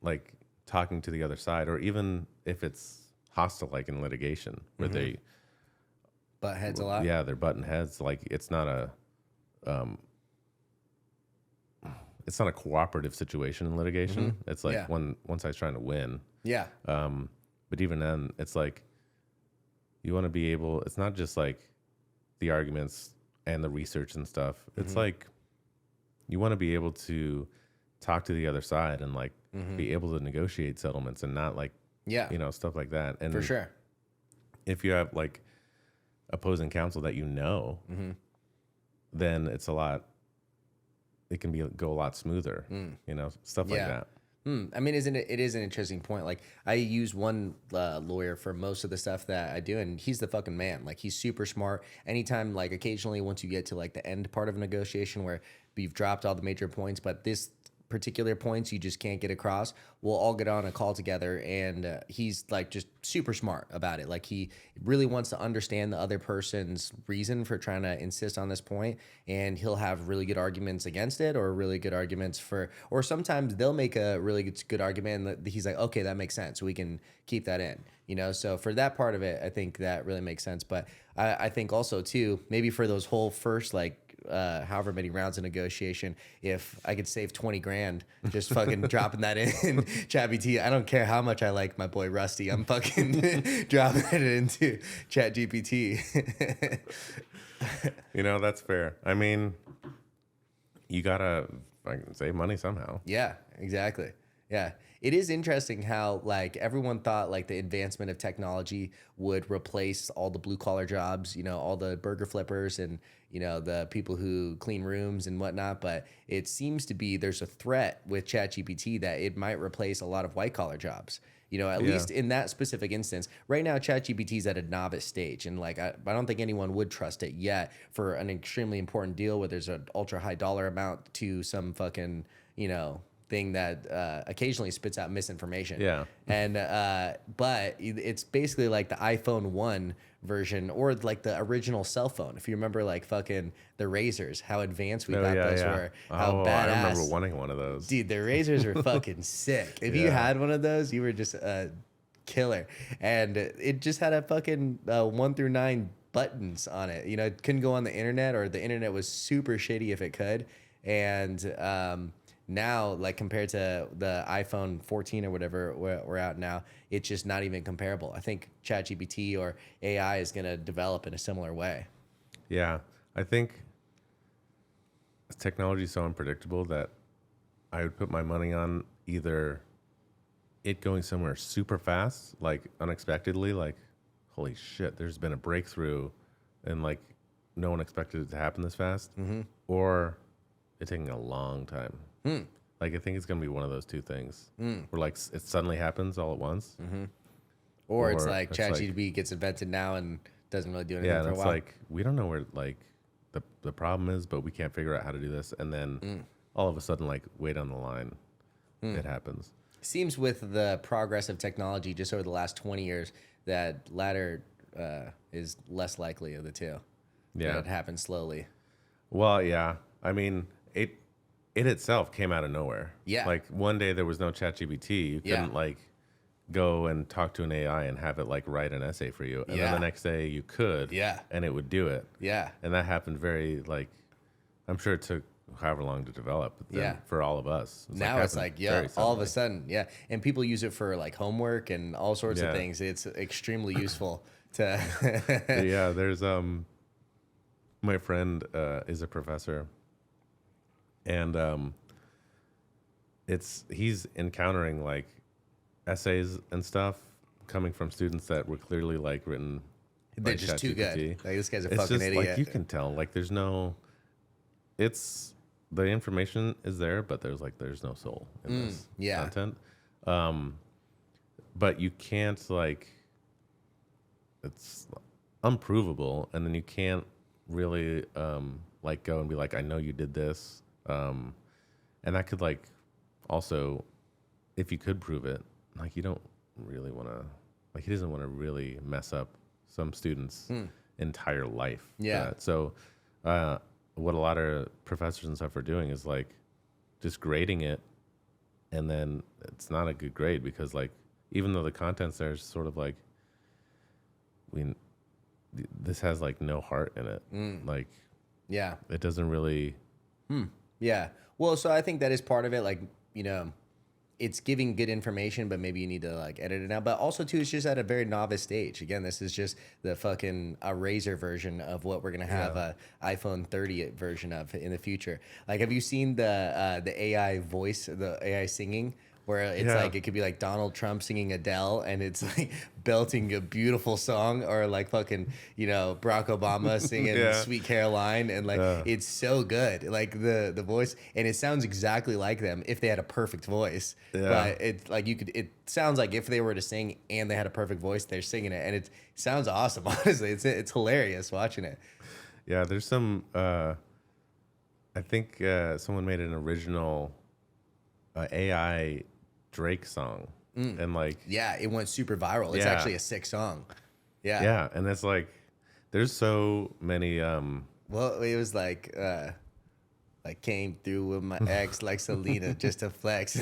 like talking to the other side, or even if it's hostile, like in litigation where they butt heads a lot. Yeah, they're butting heads. Like it's not a cooperative situation in litigation. It's like one side's trying to win. Yeah. But even then, it's like you want to be able. It's not just like the arguments and the research and stuff. It's like you want to be able to talk to the other side and like be able to negotiate settlements and not like stuff like that. And for sure, if you have like opposing counsel that then it's a lot. It can go a lot smoother. Stuff like that. I mean, it is an interesting point. Like I use one lawyer for most of the stuff that I do, and he's the fucking man. Like he's super smart. Anytime, like occasionally once you get to like the end part of a negotiation where you've dropped all the major points, but this particular points you just can't get across, we'll all get on a call together, and he's like just super smart about it. Like he really wants to understand the other person's reason for trying to insist on this point, and he'll have really good arguments against it, or really good arguments for, or sometimes they'll make a really good argument and he's like, okay, that makes sense, we can keep that in, you know. So for that part of it, I think that really makes sense. But I think also too, maybe for those whole first like however many rounds of negotiation, if I could save 20 grand just fucking dropping that in ChatGPT, I don't care how much I like my boy Rusty, I'm fucking dropping it into ChatGPT. You know, that's fair. I mean, you gotta save money somehow. Yeah, exactly. Yeah. It is interesting how like everyone thought like the advancement of technology would replace all the blue collar jobs, you know, all the burger flippers and, you know, the people who clean rooms and whatnot. But it seems to be there's a threat with ChatGPT that it might replace a lot of white collar jobs. You know, at least in that specific instance. Right now, ChatGPT is at a novice stage, and like I don't think anyone would trust it yet for an extremely important deal where there's an ultra high dollar amount to some fucking, you know, thing that occasionally spits out misinformation. Yeah. And but it's basically like the iPhone 1 version, or like the original cell phone. If you remember like fucking the Razors, how advanced we thought those were, how badass. I remember wanting one of those. Dude, the Razors were fucking sick. If you had one of those, you were just a killer. And it just had a fucking 1 through 9 buttons on it. You know, it couldn't go on the internet, or the internet was super shitty if it could. And now, like compared to the iPhone 14 or whatever we're out now, it's just not even comparable. I think ChatGPT or AI is going to develop in a similar way. Yeah, I think technology is so unpredictable that I would put my money on either it going somewhere super fast, like unexpectedly, like, holy shit, there's been a breakthrough and like no one expected it to happen this fast, or it taking a long time. Like I think it's gonna be one of those two things, where like it suddenly happens all at once, or it's like ChatGPT gets invented now and doesn't really do anything for a while. It's like we don't know where like the problem is, but we can't figure out how to do this, and then all of a sudden, like way down the line, it happens. Seems with the progress of technology just over the last 20 years that latter is less likely of the two. Yeah, it happens slowly. Well, yeah, I mean it itself came out of nowhere. Yeah. Like one day there was no ChatGPT. You couldn't like go and talk to an AI and have it like write an essay for you. And then the next day you could. Yeah. And it would do it. Yeah. And that happened very like, I'm sure it took however long to develop. But for all of us. Now it's like, all of a sudden. Yeah. And people use it for like homework and all sorts of things. It's extremely useful to. Yeah. There's, my friend is a professor. And he's encountering like essays and stuff coming from students that were clearly like written. They're just too good. Like this guy's a fucking just, idiot. Like you can tell. Like there's no. It's the information is there, but there's no soul in this content. But you can't like. It's unprovable, and then you can't really like go and be like, I know you did this. And that could like also, if you could prove it, like you don't really want to, like he doesn't want to really mess up some students' entire life. Yeah. So what a lot of professors and stuff are doing is like just grading it, and then it's not a good grade because like even though the content's there, it's sort of like this has like no heart in it. Like it doesn't really. Yeah. Well, so I think that is part of it. Like, you know, it's giving good information, but maybe you need to like edit it out. But also too, it's just at a very novice stage. Again, this is just the fucking Razor version of what we're gonna have a iPhone 30 version of in the future. Like, have you seen the AI voice, the AI singing? Where it's like, it could be like Donald Trump singing Adele and it's like belting a beautiful song, or like fucking, you know, Barack Obama singing Sweet Caroline, and like it's so good. Like the voice, and it sounds exactly like them if they had a perfect voice. But it's like it sounds like if they were to sing and they had a perfect voice, they're singing it, and it sounds awesome, honestly. It's hilarious watching it. Yeah, there's some I think someone made an original AI Drake song, and like yeah, it went super viral. It's actually a sick song. Yeah, and it's like there's so many. Well, it was like came through with my ex like Selena just to flex.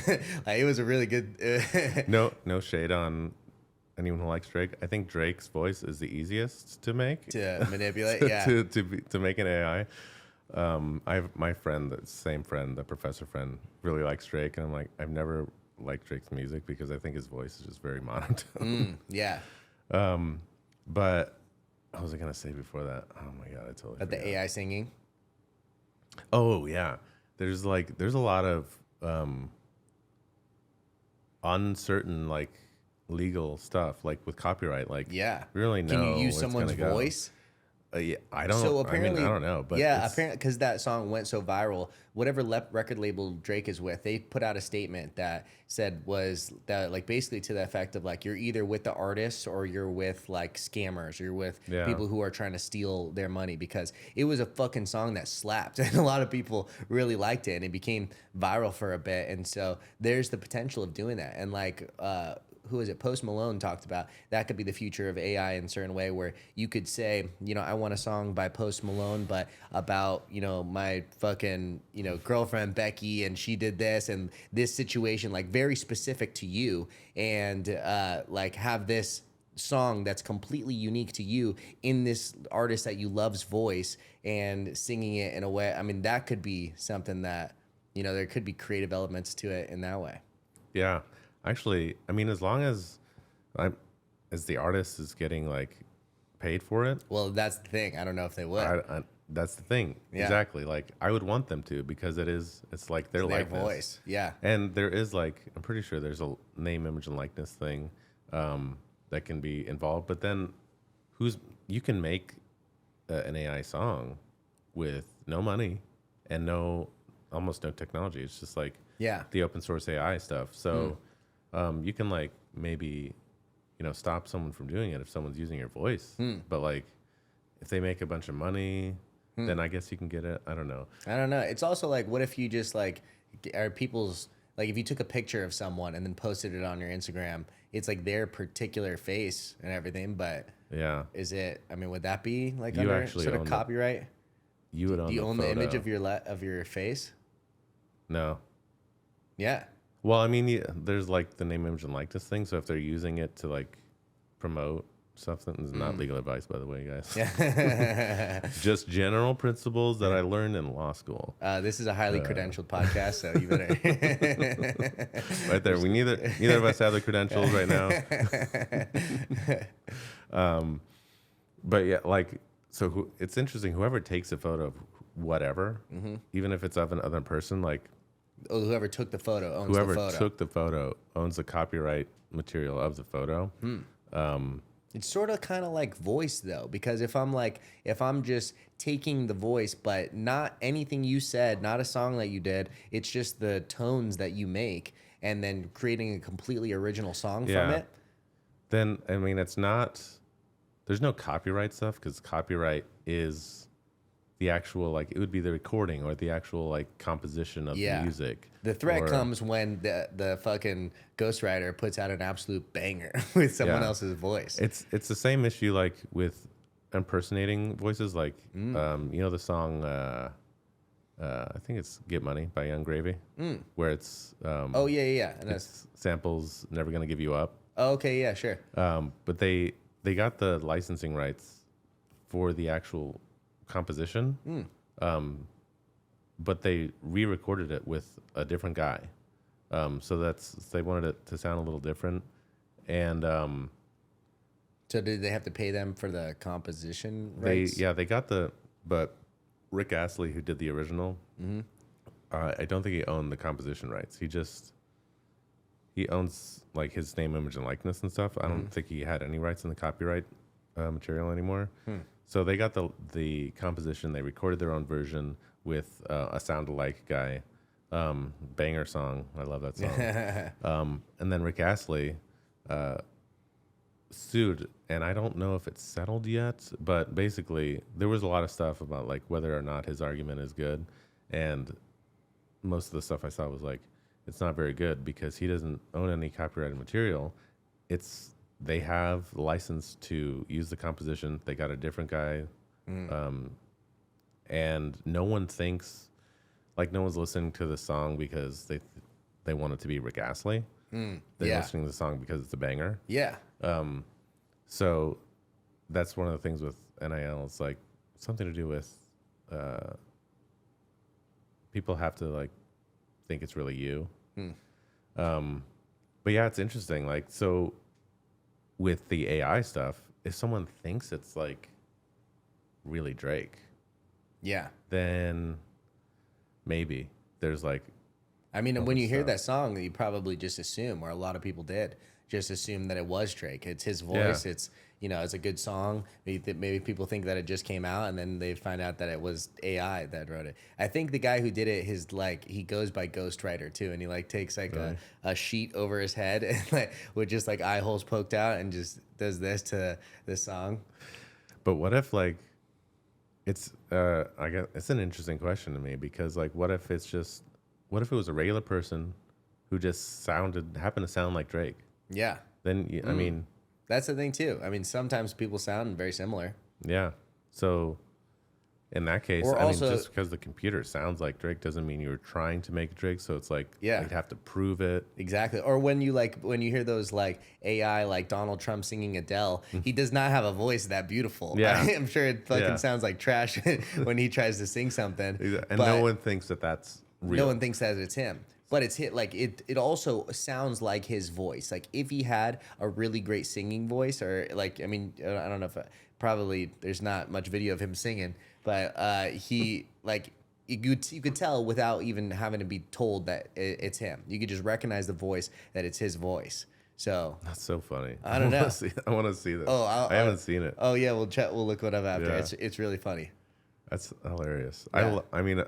Like it was a really good. No shade on anyone who likes Drake. I think Drake's voice is the easiest to make, to manipulate. to make an AI. I have my friend, the same friend, the professor friend, really likes Drake, and I'm like, I've never liked Drake's music because I think his voice is just very monotone. Yeah. But what was I gonna say before that? Oh my god, I totally forgot. The AI singing. Oh yeah, there's a lot of uncertain like legal stuff like with copyright. Like we really know. Can you use someone's voice? Yeah, I don't. So apparently, I don't know. But apparently, because that song went so viral, whatever record label Drake is with, they put out a statement that said was that like basically to the effect of like you're either with the artists or you're with like scammers, or you're with people who are trying to steal their money, because it was a fucking song that slapped and a lot of people really liked it and it became viral for a bit. And so there's the potential of doing that. And like who is it? Post Malone talked about that could be the future of AI in a certain way, where you could say, you know, I want a song by Post Malone, but about, you know, my fucking, you know, girlfriend Becky, and she did this and this situation, like very specific to you, and like have this song that's completely unique to you in this artist that you love's voice and singing it in a way. I mean, that could be something that, you know, there could be creative elements to it in that way. Yeah. Actually, I mean, as long as the artist is getting like paid for it. Well, that's the thing. I don't know if they would. That's the thing. Yeah. Exactly. Like I would want them to, because it's like their likeness. Voice. Yeah. And there is like, I'm pretty sure there's a name, image, and likeness thing that can be involved. But then you can make an AI song with no money and almost no technology. It's just like the open source AI stuff. So you can like maybe, you know, stop someone from doing it if someone's using your voice. But like if they make a bunch of money, then I guess you can get it. I don't know. It's also like, what if you just like are people's, like if you took a picture of someone and then posted it on your Instagram, it's like their particular face and everything. But is it, I mean, would that be like you under actually sort of copyright? You would own. Do you own the photo. image of your face? No. Yeah. Well, I mean, there's like the name, image, and likeness thing. So if they're using it to like promote something, it's not legal advice, by the way, guys. Just general principles that I learned in law school. This is a highly credentialed podcast, so you better. Right there. We neither of us have the credentials right now. But yeah, like, so it's interesting. Whoever takes a photo of whatever, even if it's of another person, like. Oh, whoever took the photo owns the photo. Whoever took the photo owns the copyright material of the photo. It's sort of kind of like voice though, because if I'm just taking the voice, but not anything you said, not a song that you did, it's just the tones that you make, and then creating a completely original song from it. Then, I mean, there's no copyright stuff, because copyright is the actual, like, it would be the recording or the actual like composition of the music. The threat comes when the fucking ghostwriter puts out an absolute banger with someone else's voice. It's the same issue like with impersonating voices, like you know the song I think it's Get Money by Young Gravy, where it's and it's samples Never Gonna Give You Up. Oh, okay, yeah, sure. But they got the licensing rights for the actual composition, but they re-recorded it with a different guy, so they wanted it to sound a little different. And so did they have to pay them for the composition rights? They got but Rick Astley, who did the original, I don't think he owned the composition rights. He owns like his name, image, and likeness and stuff. I don't think he had any rights in the copyright material anymore. So they got the composition. They recorded their own version with a sound-alike guy. Banger song. I love that song. And then Rick Astley sued, and I don't know if it's settled yet, but basically there was a lot of stuff about like whether or not his argument is good, and most of the stuff I saw was like, it's not very good because he doesn't own any copyrighted material. They have license to use the composition. They got a different guy, and no one thinks, like, no one's listening to the song because they want it to be Rick Astley. They're listening to the song because it's a banger. Yeah. So that's one of the things with NIL. It's like something to do with people have to like think it's really you. But yeah, it's interesting. Like, so with the AI stuff, if someone thinks it's like really Drake, then maybe there's like, I mean, when you hear that song, you probably just assume, or a lot of people did, just assume that it was Drake. It's his voice. Yeah. It's, you know, it's a good song. Maybe people think that it just came out, and then they find out that it was AI that wrote it. I think the guy who did it, he goes by Ghostwriter too, and he like takes like a sheet over his head and like with just like eye holes poked out and just does this to this song. But what if like it's I guess it's an interesting question to me, because like what if it was a regular person who just happened to sound like Drake? Yeah. Then I mean, that's the thing too. I mean, sometimes people sound very similar. Yeah. So in that case, Or also, just because the computer sounds like Drake doesn't mean you were trying to make Drake. So it's like, yeah, you'd have to prove it. Exactly. Or when you hear those like AI, like Donald Trump singing Adele, he does not have a voice that beautiful. Yeah. I'm sure it fucking sounds like trash when he tries to sing something. And no one thinks that that's real. No one thinks that it's him. But it's like it also sounds like his voice. Like if he had a really great singing voice, or like, I mean, I don't know if probably there's not much video of him singing, but he like you could tell without even having to be told that it's him. You could just recognize the voice, that it's his voice. So that's so funny. I don't know. I want to see this. Oh, I haven't seen it. Oh yeah, we'll look it up after. Yeah. It's really funny. That's hilarious. Yeah. I mean,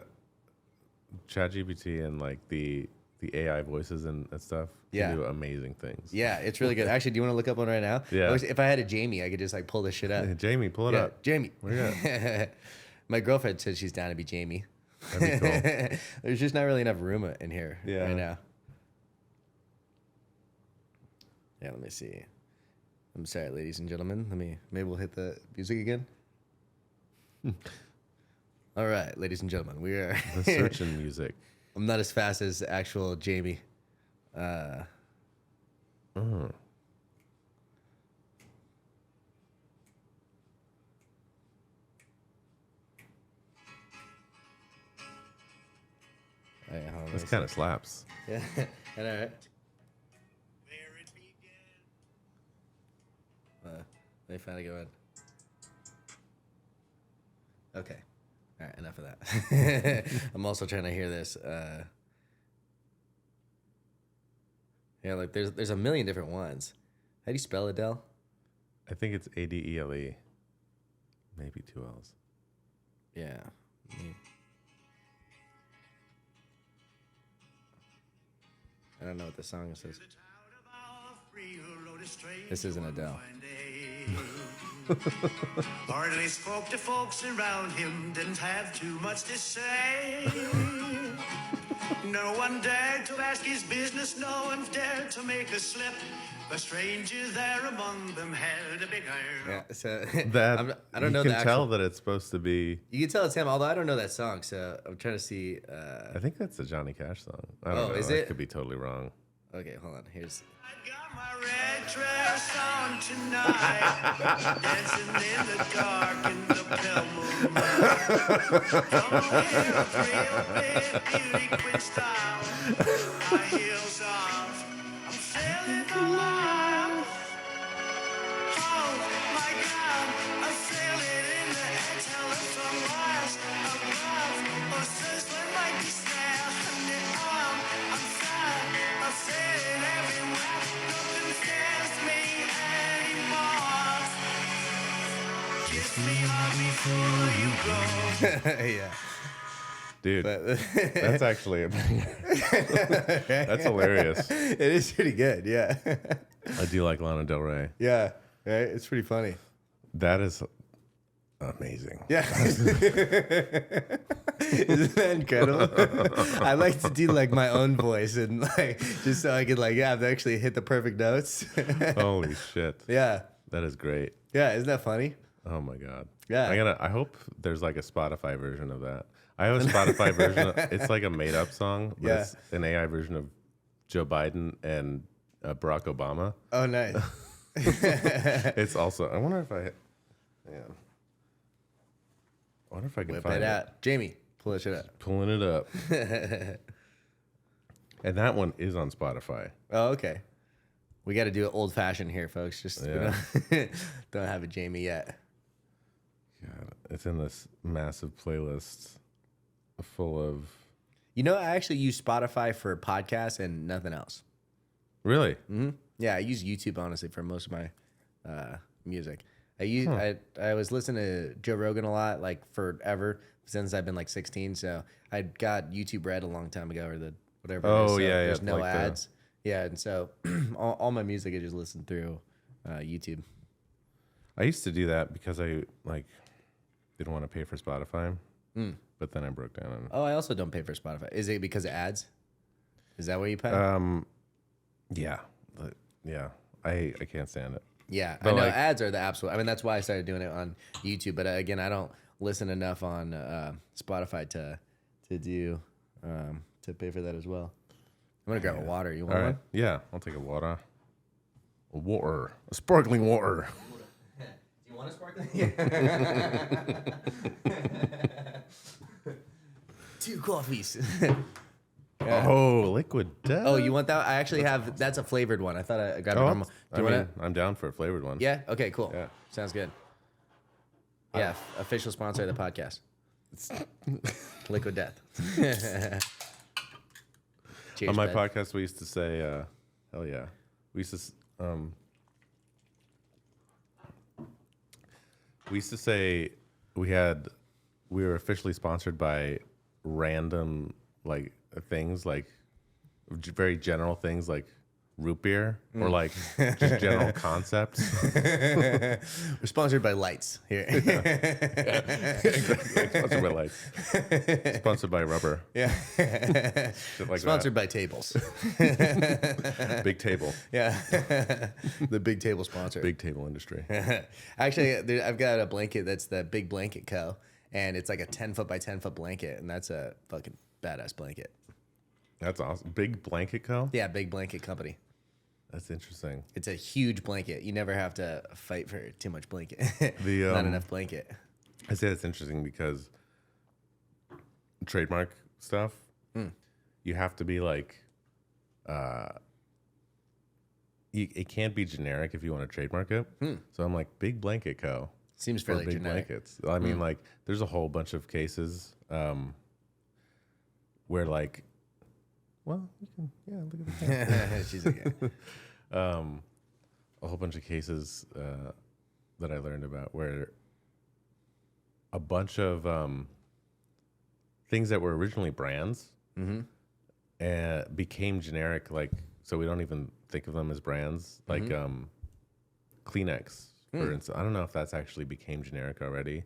ChatGPT and like the AI voices and stuff can do amazing things. Yeah, it's really good. Actually, do you want to look up one right now? Yeah. If I had a Jamie, I could just like pull this shit up. Hey, Jamie, pull it up. Jamie. Where you at? My girlfriend said she's down to be Jamie. That'd be cool. There's just not really enough room in here right now. Yeah, let me see. I'm sorry, ladies and gentlemen. Maybe we'll hit the music again. All right, ladies and gentlemen, we are the search in music. I'm not as fast as actual Jamie. This kind of slaps. Yeah, all right. Let me finally go in. Okay. All right, enough of that. I'm also trying to hear this. Yeah, like there's a million different ones. How do you spell Adele? I think it's Adele. Maybe 2 L's. Yeah. I don't know what the song says. This isn't Adele. Hardly spoke to folks around him, didn't have too much to say. No one dared to ask his business, no one dared to make a slip. A stranger there among them held a big iron. Yeah, so I don't know. You can tell that it's supposed to be. You can tell it's him, although I don't know that song, so I'm trying to see. I think that's a Johnny Cash song. I don't know. Is I it? could be totally wrong. Okay, hold on. Here's. I got my red dress on tonight, dancing in the dark in the pale moonlight. Come on here, real big beauty queen style. High heels off, I'm sailing along. Oh my God, I'm sailing in the air, telephone wires above. Oh, sizzling like a snail, honey, I'm flying, I'm sailing everywhere. Nothing scares me anymore. Kiss me hard before you go. Yeah. Dude, that's actually that's hilarious. It is pretty good, yeah. I do like Lana Del Rey. Yeah, right? It's pretty funny. That is, amazing. Yeah. Isn't that incredible? I like to do like my own voice and like just so I could like actually hit the perfect notes. Holy shit. Yeah. That is great. Yeah, isn't that funny? Oh my god. Yeah. I hope there's like a Spotify version of that. I have a Spotify version. It's like a made up song, but it's an AI version of Joe Biden and Barack Obama. Oh, nice. It's also. I wonder if I. Yeah. I wonder if I can Whip find it out. Jamie, pull that shit up. Pulling it up. And that one is on Spotify. Oh, okay. We got to do it old fashioned here, folks. Just we don't have a Jamie yet. God, it's in this massive playlist full of. You know, I actually use Spotify for podcasts and nothing else. Really? Mm-hmm. Yeah, I use YouTube honestly for most of my music. I was listening to Joe Rogan a lot, like forever since I've been like 16. So I got YouTube Red a long time ago, or the whatever. Oh, it is. So yeah, there's no like ads. Yeah, and so all my music I just listen through YouTube. I used to do that because I like didn't want to pay for Spotify, but then I broke down. And, Oh, I also don't pay for Spotify. Is it because of ads? Is that what you pay? yeah, I can't stand it. Yeah, But I know like- ads are the absolute. I mean, that's why I started doing it on YouTube. But again, I don't listen enough on Spotify to do to pay for that as well. I'm gonna grab a water. You want All right, one? yeah, I'll take a water, a sparkling water. Do you want a sparkling? 2 coffees. Yeah. Oh, liquid death. Oh, you want that? I actually have. That's a flavored one. I thought I grabbed a normal. Do you want it? I'm down for a flavored one. Yeah. Okay. Cool. Yeah. Sounds good. Yeah. Official sponsor of the podcast. Liquid Death. Cheers, On my bud. podcast, we used to say, "Hell yeah!" We used to say we were officially sponsored by random like things, like very general things like root beer or like just general concepts. We're sponsored by Lights here. Exactly. Sponsored by lights. Sponsored by rubber. Yeah. Shit like Sponsored by Tables. that. Big table. Yeah. The Big Table sponsor. Big table industry. Actually, I've got a blanket that's the Big Blanket Co. And it's like a 10 foot by 10 foot blanket. And that's a fucking badass blanket. That's awesome. Big Blanket Co. Yeah, Big Blanket Company. That's interesting. It's a huge blanket. You never have to fight for too much blanket. The, Not enough blanket. I say that's interesting because trademark stuff, you have to be like, it can't be generic if you want to trademark it. So I'm like, Big Blanket Co. Seems for fairly big generic. blankets. I mean, like, there's a whole bunch of cases where, like, well, you can, yeah, look at that. She's okay. A whole bunch of cases that I learned about where a bunch of things that were originally brands became generic, like, so we don't even think of them as brands, like Kleenex, for instance. I don't know if that's actually became generic already.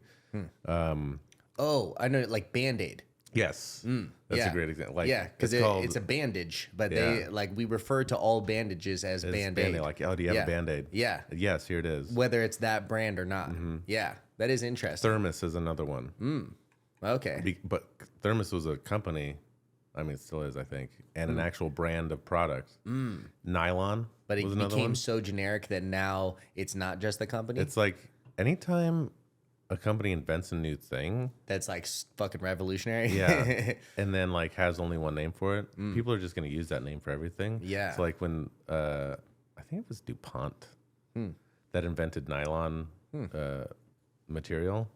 Oh, I know, like Band-Aid. Yes, that's yeah. a great example. Like, Yeah, because it's a bandage, but they Yeah. like we refer to all bandages as it's Band-Aid. Band-Aid. Like, oh, do you have Yeah. a Band-Aid? Yeah, Yes, here it is. whether it's that brand or not. Yeah, that is interesting. Thermos is another one. Okay. But Thermos was a company. I mean, it still is, I think, and an actual brand of product. Nylon But it was another became one. so generic that now it's not just the company. It's like anytime a company invents a new thing, That's like fucking revolutionary. yeah, and then like has only one name for it, people are just going to use that name for everything. Yeah. It's like when I think it was DuPont that invented nylon material.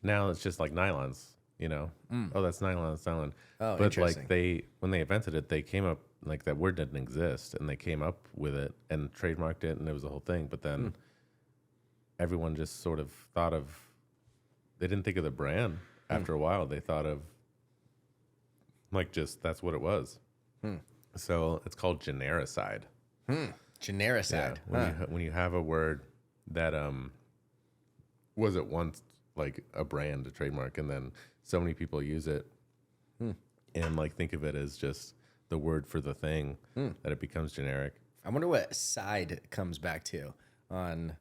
Now it's just like nylons, you know. Oh, that's nylon. That's nylon. Oh, but interesting. like when they invented it, they came up like that word didn't exist, and they came up with it and trademarked it, and it was a whole thing. But then everyone just sort of thought of. They didn't think of the brand. After a while, they thought of like just that's what it was. So it's called genericide. Genericide. When you have a word that was at once like a brand, a trademark, and then so many people use it and like think of it as just the word for the thing that it becomes generic. I wonder what side comes back to on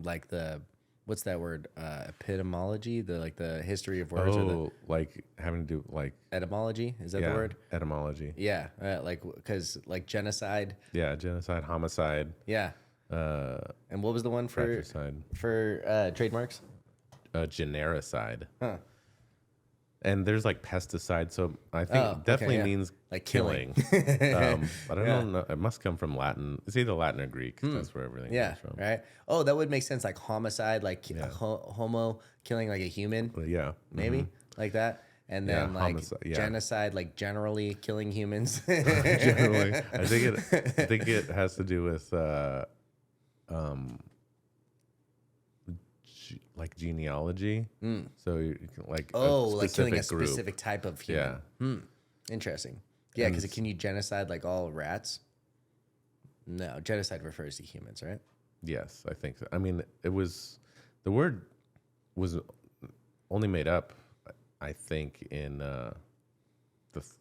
like the what's that word? Epistemology, the history of words. Oh, like having to do like etymology, is that the word? Etymology. Yeah, like because like genocide. Yeah, genocide, homicide. Yeah. And what was the one for fratricide. For trademarks? Genericide. Huh. And there's like pesticide, so I think it definitely means like killing. But I don't know. It must come from Latin. It's either Latin or Greek. 'Cause that's where everything comes from. Right. Oh, that would make sense. Like homicide, like homo killing like a human. But yeah, Maybe like that. And then like homicide, genocide, like generally killing humans. generally, I think it has to do with like genealogy. So you can, like like killing a group. specific type of human. Yeah. Interesting. Yeah, because can you genocide like all rats? No, genocide refers to humans, right? Yes, I think so. I mean, the word was only made up, I think, in the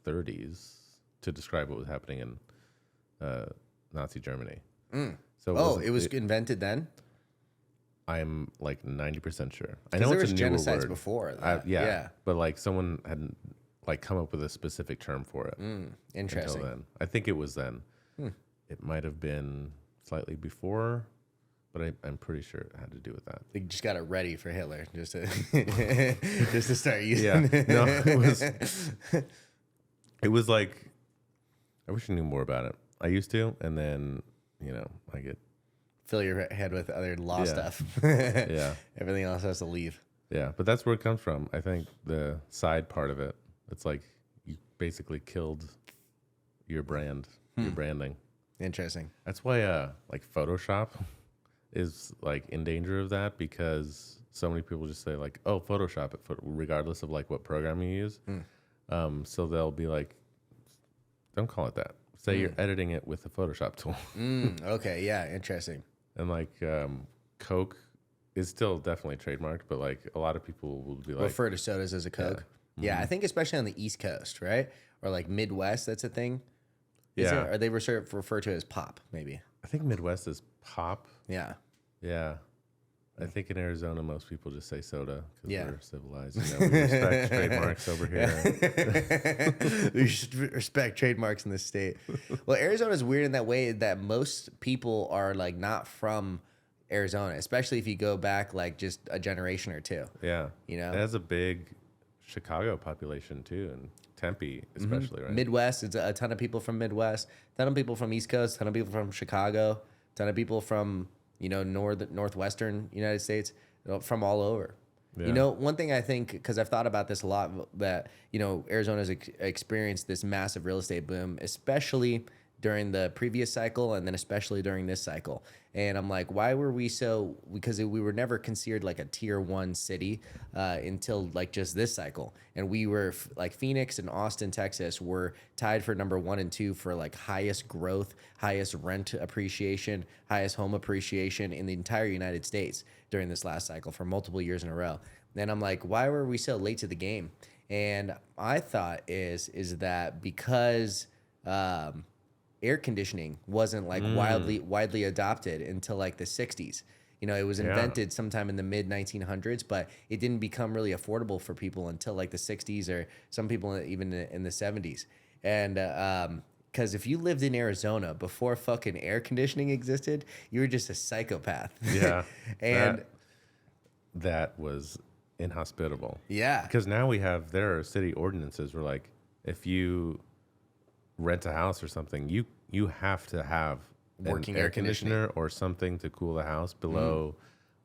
30s to describe what was happening in Nazi Germany. So it was invented then? I'm like 90% sure. I Because know there it's was a newer genocides word. before that. Yeah, but like someone had like come up with a specific term for it. Interesting. Until then, I think it was then. It might have been slightly before, but I'm pretty sure it had to do with that. They just got it ready for Hitler, just to just to start using. Yeah, no, it was like, I wish I knew more about it. I used to, and then I get Fill your head with other law stuff. Yeah. Everything else has to leave. Yeah, but that's where it comes from. I think the side part of it, it's like you basically killed your brand, your branding. Interesting. That's why like Photoshop is like in danger of that, because so many people just say like, oh, Photoshop it, regardless of like what program you use. So they'll be like, don't call it that. Say you're editing it with a Photoshop tool. Okay, yeah, interesting. And like Coke is still definitely trademarked, but like a lot of people will be like, refer to sodas as a Coke. Yeah, I think especially on the East Coast, right? Or like Midwest, that's a thing. Are they refer to it as pop, maybe? I think Midwest is pop. Yeah. Yeah. I think in Arizona, most people just say soda because we're civilized. We respect trademarks over here. We should respect trademarks in this state. Well, Arizona is weird in that way that most people are like not from Arizona, especially if you go back like just a generation or two. Yeah. It has a big Chicago population too, and Tempe especially, right? Midwest, it's a ton of people from Midwest, ton of people from East Coast, ton of people from Chicago, ton of people from northwestern United States, from all over. Yeah. One thing I think, because I've thought about this a lot, that Arizona's experienced this massive real estate boom, especially during the previous cycle and then especially during this cycle. And I'm like, why were we because we were never considered like a tier 1 city until like just this cycle. And we were like Phoenix and Austin, Texas were tied for number 1 and 2 for like highest growth, highest rent appreciation, highest home appreciation in the entire United States during this last cycle for multiple years in a row. And I'm like, why were we so late to the game? And I thought is that because air conditioning wasn't like widely adopted until like the 60s. It was invented sometime in the mid 1900s, but it didn't become really affordable for people until like the 60s, or some people even in the 70s. And because if you lived in Arizona before fucking air conditioning existed, you were just a psychopath. Yeah. And that was inhospitable. Yeah. Because now there are city ordinances where like if you rent a house or something, you have to have working an air conditioner or something to cool the house below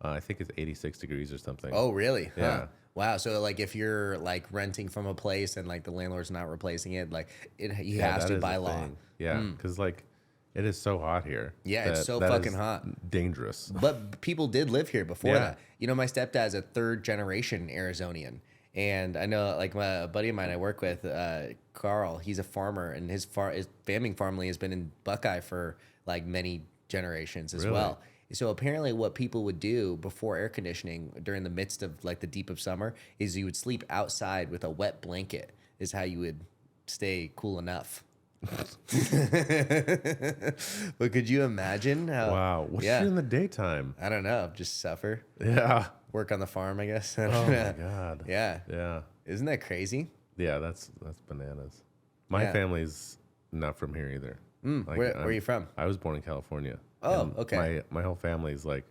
I think it's 86 degrees or something. Oh, really? Yeah. Huh. Wow. So like if you're like renting from a place and like the landlord's not replacing it, like you have to by law. Yeah, because like it is so hot here. Yeah, it's so fucking hot. Dangerous. But people did live here before that. My stepdad's a 3rd generation Arizonian. And I know, like, a buddy of mine I work with, Carl, he's a farmer, and his family has been in Buckeye for, like, many generations as well. So apparently what people would do before air conditioning during the midst of like the deep of summer is you would sleep outside with a wet blanket is how you would stay cool enough. But could you imagine how? Wow. What you do in the daytime? I don't know. Just suffer. Yeah. Work on the farm, I guess. Oh my God. Yeah. Yeah. Isn't that crazy? Yeah, that's bananas. My family's not from here either. Like, Where are you from? I was born in California. Oh, and okay. My whole family's like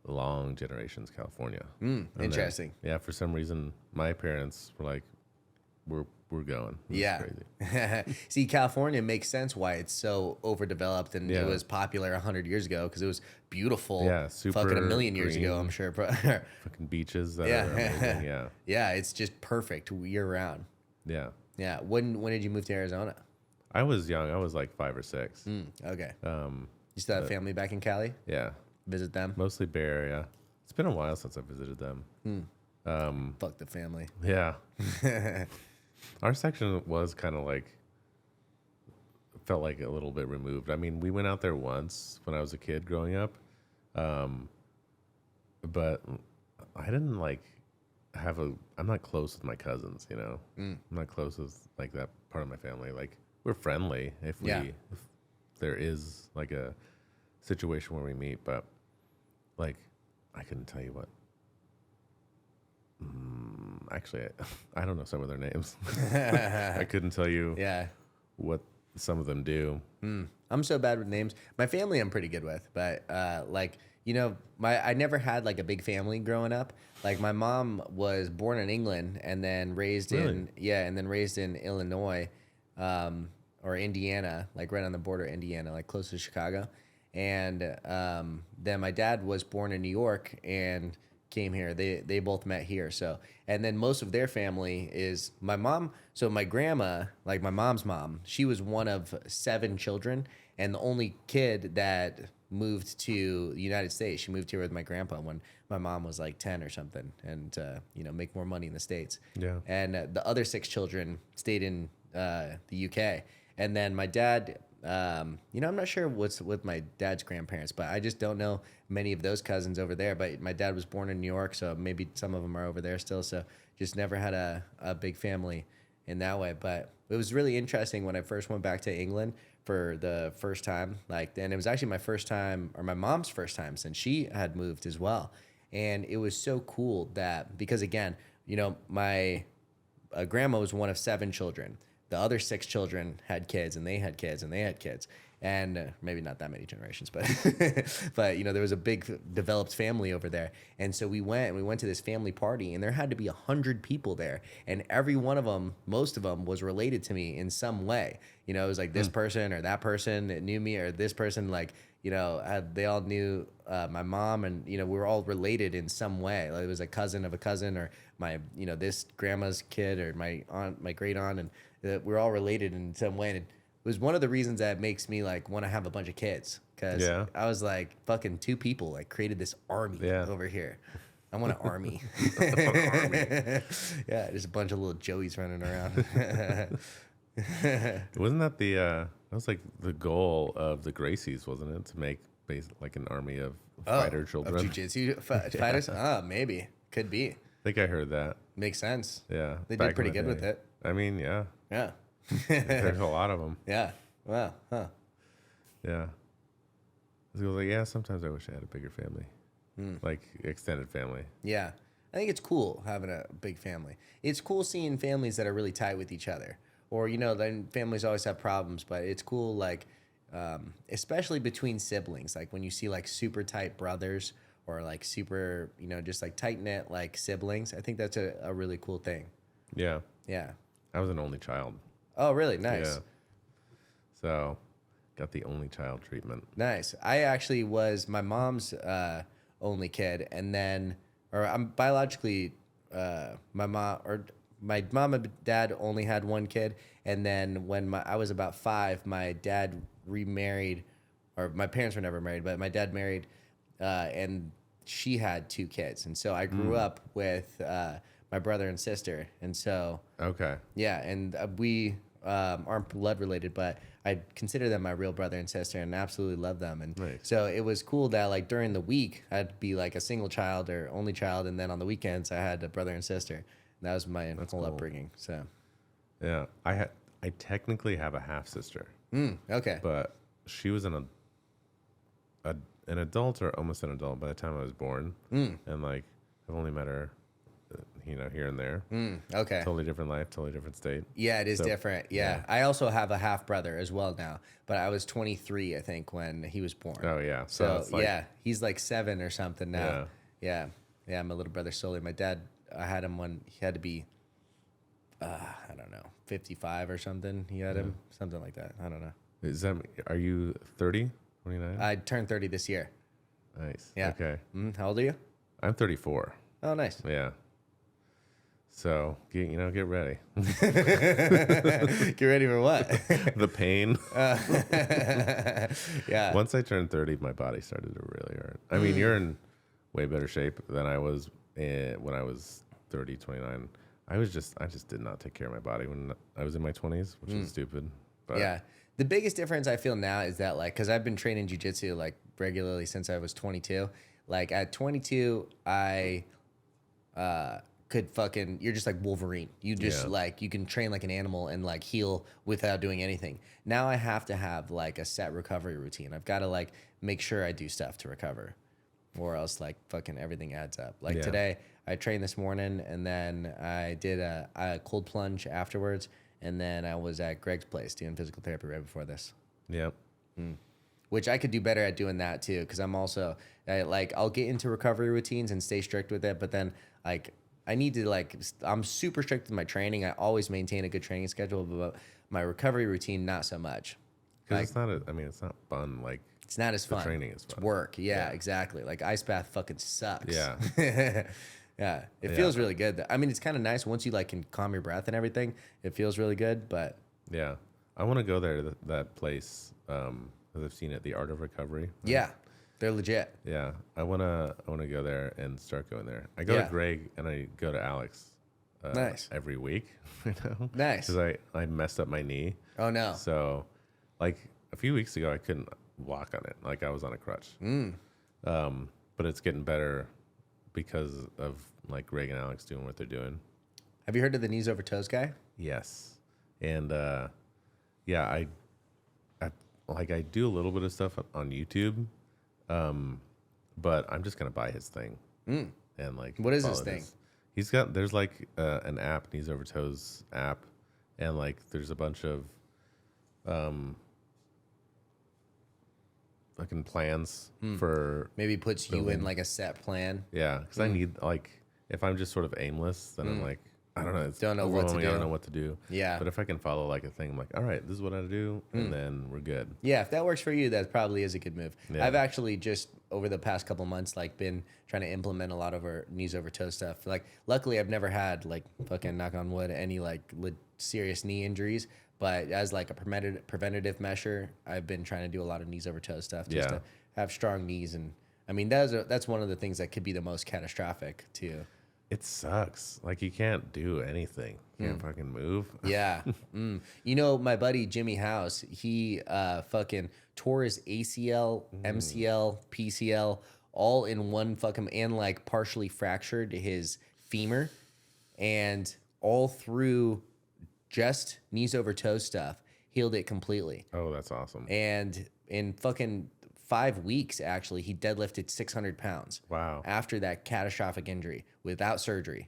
long generations California. Interesting. Then, for some reason, my parents were like, we're going. Yeah. Crazy. See, California makes sense why it's so overdeveloped and it was popular 100 years ago because it was beautiful. Yeah, super fucking a million years green. ago, I'm sure. Fucking beaches that are amazing. Yeah. Yeah, it's just perfect year round. Yeah. Yeah. When did you move to Arizona? I was young. I was like 5 or 6. Okay. You still have family back in Cali? Yeah. Visit them? Mostly Bay Area. It's been a while since I visited them. Fuck the family. Yeah. Our section was kind of like, felt like a little bit removed. I mean, we went out there once when I was a kid growing up. But I didn't like I'm not close with my cousins, you know? I'm not close with like that part of my family. Like we're friendly if there is like a situation where we meet, but like, I couldn't tell you what. Actually, I don't know some of their names. I couldn't tell you what some of them do. I'm so bad with names. My family I'm pretty good with, but like, you know, I never had like a big family growing up. Like my mom was born in England and then raised in Illinois or Indiana, like right on the border of Indiana, like close to Chicago. And then my dad was born in New York and came here. They both met here. So, and then most of their family is my mom. So my grandma, like my mom's mom, she was one of 7 children and the only kid that moved to the United States. She moved here with my grandpa when my mom was like 10 or something and, you know, make more money in the States. Yeah. And the other 6 children stayed in the UK. And then my dad, you know, I'm not sure what's with my dad's grandparents, but I just don't know many of those cousins over there. But my dad was born in New York, so maybe some of them are over there still. So just never had a big family in that way. But it was really interesting when I first went back to England for the first time. Like, and it was actually my first time, or my mom's first time since she had moved as well. And it was so cool that, because again, you know, my grandma was one of 7 children. The other 6 children had kids, and they had kids, and they had kids, and maybe not that many generations, but but you know there was a big developed family over there, and so we went to this family party, and there had to be 100 people there, and every one of them, most of them, was related to me in some way. You know, it was like this person or that person that knew me, or this person like. You know, they all knew my mom, and you know we were all related in some way. Like it was a cousin of a cousin, or my, you know, this grandma's kid, or my aunt, my great aunt, and we're all related in some way. And it was one of the reasons that makes me like want to have a bunch of kids, because I was like, fucking 2 people like created this army over here. I want an army. Yeah, there's a bunch of little Joeys running around. Wasn't that that was like the goal of the Gracies, wasn't it? To make like an army of fighter children. Of jiu-jitsu fighters? Maybe. Could be. I think I heard that. Makes sense. Yeah. They did pretty good with it. I mean, yeah. Yeah. There's a lot of them. Yeah. Wow. Huh. Yeah. I was like, yeah, sometimes I wish I had a bigger family. Like extended family. Yeah. I think it's cool having a big family. It's cool seeing families that are really tight with each other. Or, you know, then families always have problems, but it's cool, like, especially between siblings. Like, when you see, like, super tight brothers or, like, super, you know, just, like, tight-knit, like, siblings. I think that's a really cool thing. Yeah. Yeah. I was an only child. Oh, really? Nice. Yeah. So, got the only child treatment. Nice. I actually was my mom's only kid, and then, or I'm biologically, my mom and dad only had 1 kid, and then when I was about 5, my dad remarried, or my parents were never married, but my dad married, and she had 2 kids, and so I grew up with my brother and sister, and so okay, yeah, and we aren't blood related, but I consider them my real brother and sister, and absolutely love them. And Nice. so it was cool that like during the week I'd be like a single child or only child, and then on the weekends I had a brother and sister. And that was my whole cool. upbringing. So Yeah, I technically have a half sister, okay, but she was an adult or almost an adult by the time I was born, and like I've only met her, here and there. okay. Totally different life, totally different state. Yeah, it is different. Yeah. I also have a half brother as well now, but I was 23, I think, when he was born. Oh yeah, So it's like, yeah, he's like 7 or something now. Yeah. My little brother slowly. My dad, I had him when he had to be, I don't know, 55 or something. He had him, something like that. I don't know. Are you 30, 29? I turned 30 this year. Nice. Yeah. Okay. How old are you? I'm 34. Oh, nice. Yeah. So get ready. Get ready for what? The pain. Yeah. Once I turned 30, my body started to really hurt. I mean, you're in way better shape than I was when I was 30, 29. I just did not take care of my body when I was in my 20s, which is stupid. But Yeah. The biggest difference I feel now is that, like, because I've been training jiu-jitsu, like, regularly since I was 22. Like, at 22, I could fucking, you're just like Wolverine. You just, like, you can train like an animal and, like, heal without doing anything. Now I have to have, like, a set recovery routine. I've got to, like, make sure I do stuff to recover, or else, like, fucking everything adds up. Like, today, I trained this morning, and then I did a cold plunge afterwards. And then I was at Greg's place doing physical therapy right before this. Yep. Which I could do better at doing that too, because I'm also I'll get into recovery routines and stay strict with it, but then like I need to I'm super strict with my training. I always maintain a good training schedule, but my recovery routine not so much. Because it's not it's not fun. Like it's not as fun. Training is fun. It's work. Yeah, exactly. Like ice bath fucking sucks. Yeah. Yeah, it feels really good. I mean, it's kind of nice once you like can calm your breath and everything. It feels really good, but yeah, I want to go there to that place because I've seen it, the Art of Recovery. Right? Yeah, they're legit. Yeah, I wanna go there and start going there. I go to Greg and I go to Alex. Nice. Every week. Nice. Because I messed up my knee. Oh no. So, like a few weeks ago, I couldn't walk on it. Like I was on a crutch. But it's getting better because of like Greg and Alex doing what they're doing. Have you heard of the knees over toes guy? Yes. And I do a little bit of stuff on YouTube. But I'm just gonna buy his thing. And like what is his thing? There's like an app, Knees Over Toes app, and like there's a bunch of fucking plans for maybe puts you in like a set plan. Yeah, because I need like if I'm just sort of aimless, then I'm like I don't know, it's Don't know what to overwhelming, do. I don't know what to do. Yeah. But if I can follow like a thing, I'm like, all right, this is what I do, and then we're good. Yeah, if that works for you, that probably is a good move. Yeah. I've actually just over the past couple months like been trying to implement a lot of our knees over toe stuff. Like luckily I've never had like fucking knock on wood any like serious knee injuries, but as like a preventative measure, I've been trying to do a lot of knees over toe stuff just to have strong knees. And I mean that's one of the things that could be the most catastrophic too. It sucks. Like you can't do anything. You can't fucking move. Yeah. You know, my buddy Jimmy House, he fucking tore his ACL, MCL, PCL all in one fucking, and like partially fractured his femur, and all through just knees over toes stuff, healed it completely. Oh, that's awesome. And in fucking 5 weeks, actually, he deadlifted 600 pounds. Wow. After that catastrophic injury without surgery.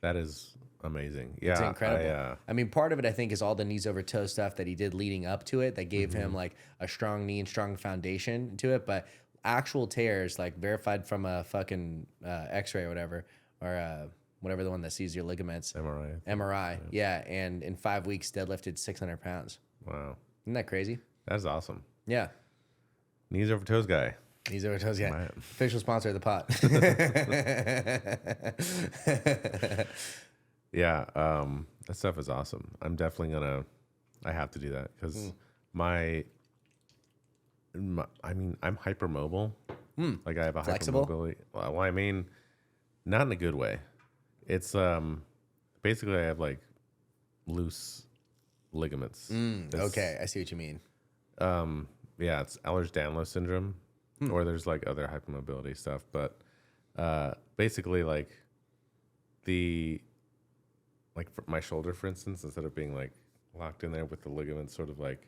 That is amazing. Yeah. It's incredible. I mean, part of it, I think, is all the knees over toe stuff that he did leading up to it that gave him like a strong knee and strong foundation to it. But actual tears, like verified from a fucking x-ray or whatever, or whatever the one that sees your ligaments. MRI. Yeah. And in 5 weeks, deadlifted 600 pounds. Wow. Isn't that crazy? That's awesome. Yeah. Knees Over Toes guy. Knees over toes, yeah. Man. Official sponsor of the pot. Yeah, that stuff is awesome. I'm definitely I have to do that because I'm hypermobile. Like I have a Flexible? hypermobility. Well, I mean, not in a good way. It's basically I have like loose ligaments. Okay, I see what you mean. Yeah, it's Ehlers-Danlos syndrome, or there's like other hypermobility stuff. But basically, like for my shoulder, for instance, instead of being like locked in there with the ligaments sort of like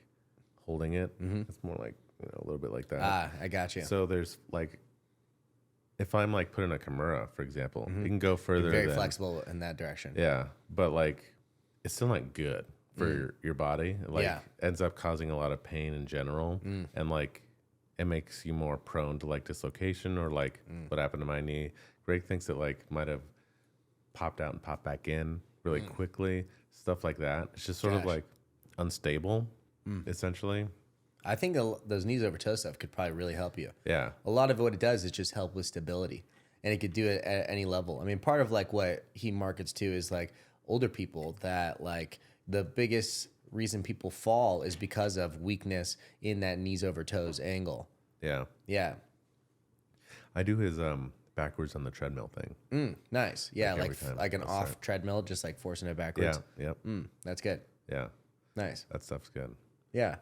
holding it, it's more like a little bit like that. Ah, I got you. So there's like, if I'm like put in a Kimura, for example, you can go further. Very flexible in that direction. Yeah, but like it's still not good for your body. It, like ends up causing a lot of pain in general, and like it makes you more prone to like dislocation or like what happened to my knee. Greg thinks it like might have popped out and popped back in really quickly, stuff like that. It's just sort of like unstable, essentially. I think those knees over toe stuff could probably really help you. Yeah. A lot of what it does is just help with stability, and it could do it at any level. I mean, part of like what he markets to is like older people that like the biggest reason people fall is because of weakness in that knees over toes angle. Yeah. Yeah. I do his backwards on the treadmill thing. Nice. Yeah, Like like every time. like an That's off right. treadmill, just like forcing it backwards. Yeah. Yep. That's good. Yeah. Nice. That stuff's good. Yeah.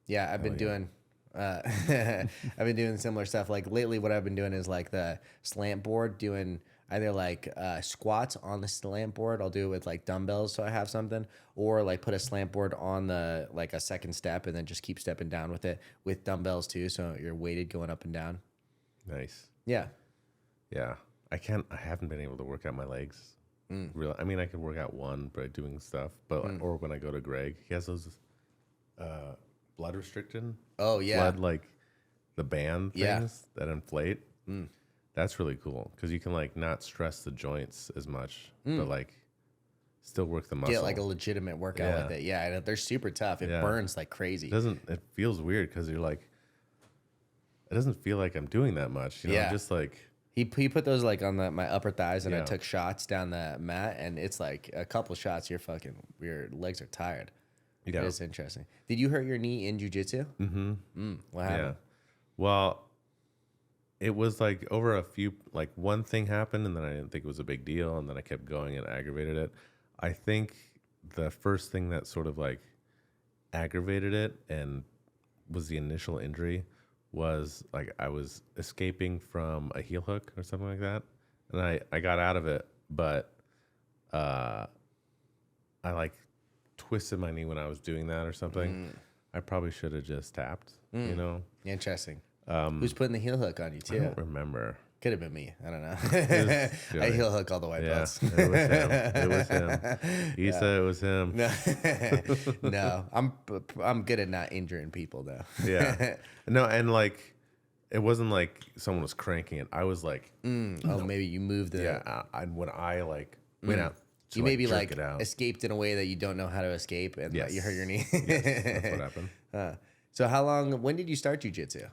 Yeah, I've been doing I've been doing similar stuff. Like lately what I've been doing is like the slant board, doing either like squats on the slant board. I'll do it with like dumbbells so I have something, or like put a slant board on the like a second step and then just keep stepping down with it with dumbbells too, so you're weighted going up and down. Nice. Yeah. Yeah. I haven't been able to work out my legs. Really. I mean, I could work out one by doing stuff, but or when I go to Greg, he has those blood restricted. Oh yeah. Blood, like the band things that inflate. That's really cool because you can like not stress the joints as much, but like still work the muscle. Get like a legitimate workout with it. Yeah, they're super tough. It burns like crazy. It feels weird because you're like, it doesn't feel like I'm doing that much. You know, I'm just like. He put those like on my upper thighs, and I took shots down the mat, and it's like a couple shots, your legs are tired. Yeah. It's interesting. Did you hurt your knee in jiu-jitsu? Mm-hmm. What happened? Yeah. Well, it was like over a few, like one thing happened, and then I didn't think it was a big deal, and then I kept going and aggravated it. I think the first thing that sort of like aggravated it and was the initial injury was like I was escaping from a heel hook or something like that, and I got out of it, but I like twisted my knee when I was doing that or something. I probably should have just tapped, you know. Interesting. Who's putting the heel hook on you too? I don't remember. Could have been me. I don't know. I heel hook all the white belts. It was him. It was him. He said it was him. No, I'm good at not injuring people though. Yeah. No, and like it wasn't like someone was cranking it. I was like, maybe you moved the. Yeah. When I like went out, to, You maybe jerk like it out. escaped in a way that you don't know how to escape, and you hurt your knee. Yes, that's what happened. So when did you start jiu-jitsu?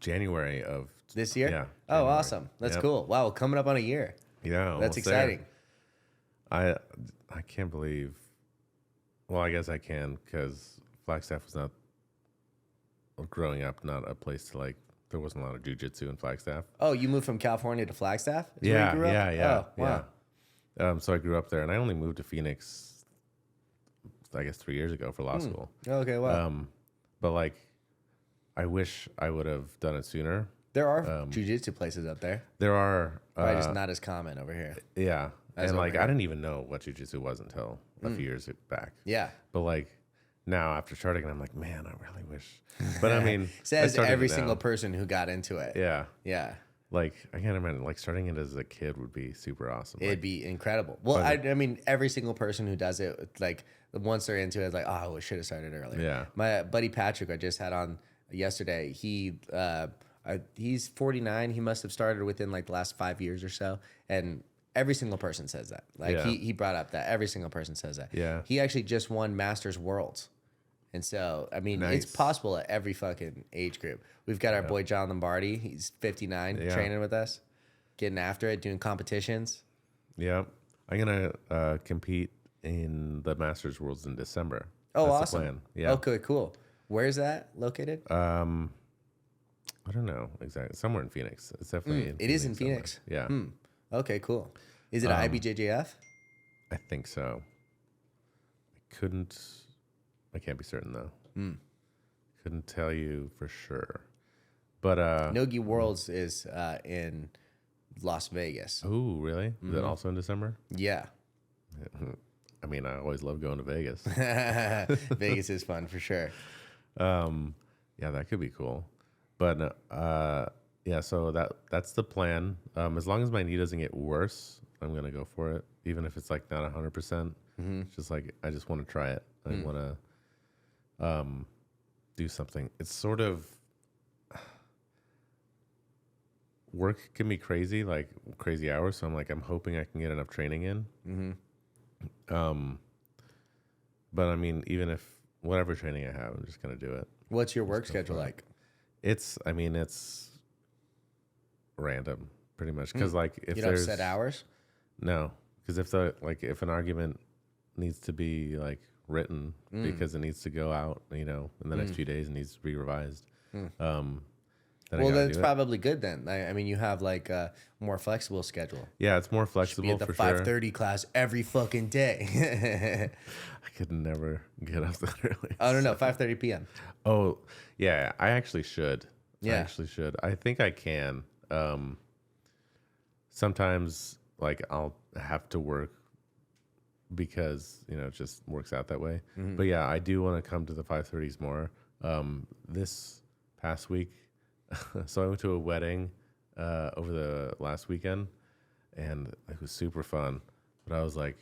January of This year? Yeah. Oh, January. awesome. That's Yep. cool. Wow, coming up on a year. Yeah, That's almost exciting. there. I can't believe. Well, I guess I can because Flagstaff was not growing up, not a place to like. There wasn't a lot of jiu-jitsu in Flagstaff. Oh, you moved from California to Flagstaff? Is where Yeah, you grew up? yeah. Oh, wow. So I grew up there, and I only moved to Phoenix, I guess 3 years ago for law school. Okay, wow. But like, I wish I would have done it sooner. There are jiu-jitsu places up there. There are, Probably just not as common over here. yeah, As and over like here. I didn't even know what jiu-jitsu was until a few years back. Yeah. But like now after starting, I'm like, man, I really wish. But I mean, I Says started every it now. single person who got into it. Yeah, Yeah. like I can't imagine like starting it as a kid would be super awesome. It'd be incredible. Well, I mean, every single person who does it, like once they're into it, it's like, oh, I should have started earlier. Yeah. My buddy Patrick, I just had on yesterday. He's 49. He must have started within like the last 5 years or so, and every single person says that. Like Yeah. he brought up that every single person says that. Yeah. He actually just won Masters Worlds. And so, I mean, Nice. it's possible at every fucking age group. We've got our boy John Lombardi. He's 59, training with us, getting after it, doing competitions. Yeah, I'm gonna compete in the Masters Worlds in December. Oh, That's awesome. The plan. Yeah. Okay, cool. Where's that located? I don't know exactly. Somewhere in Phoenix. It's definitely. It is in somewhere. Phoenix. Yeah. Okay, cool. Is it an IBJJF? I think so. I can't be certain though. Couldn't tell you for sure. But Nogi Worlds is in Las Vegas. oh, really? Is that also in December? Yeah. I mean, I always love going to Vegas. Vegas is fun for sure. Yeah, that could be cool. But yeah, so that's the plan. As long as my knee doesn't get worse, I'm gonna go for it, even if it's like not 100%. It's just like I just want to try it. I want to do something. It's sort of work can be crazy, like crazy hours. So I'm hoping I can get enough training in. But I mean, even if whatever training I have, I'm just gonna do it. What's your work schedule like? It's random, pretty much. Because like if You don't there's set hours? no, because if an argument needs to be like written because it needs to go out, in the next few days, it needs to be revised. Then Well, then it's probably good then. I mean, you have like a more flexible schedule. Yeah, it's more Be flexible at the for 5:30 class every fucking day. I could never get up that early. Oh, no, 5:30 p.m. Oh, yeah, I actually should. Yeah. I actually should. I think I can. Sometimes, like, I'll have to work because, it just works out that way. But, yeah, I do want to come to the 5:30s more. This past week, so I went to a wedding over the last weekend, and it was super fun. But I was like,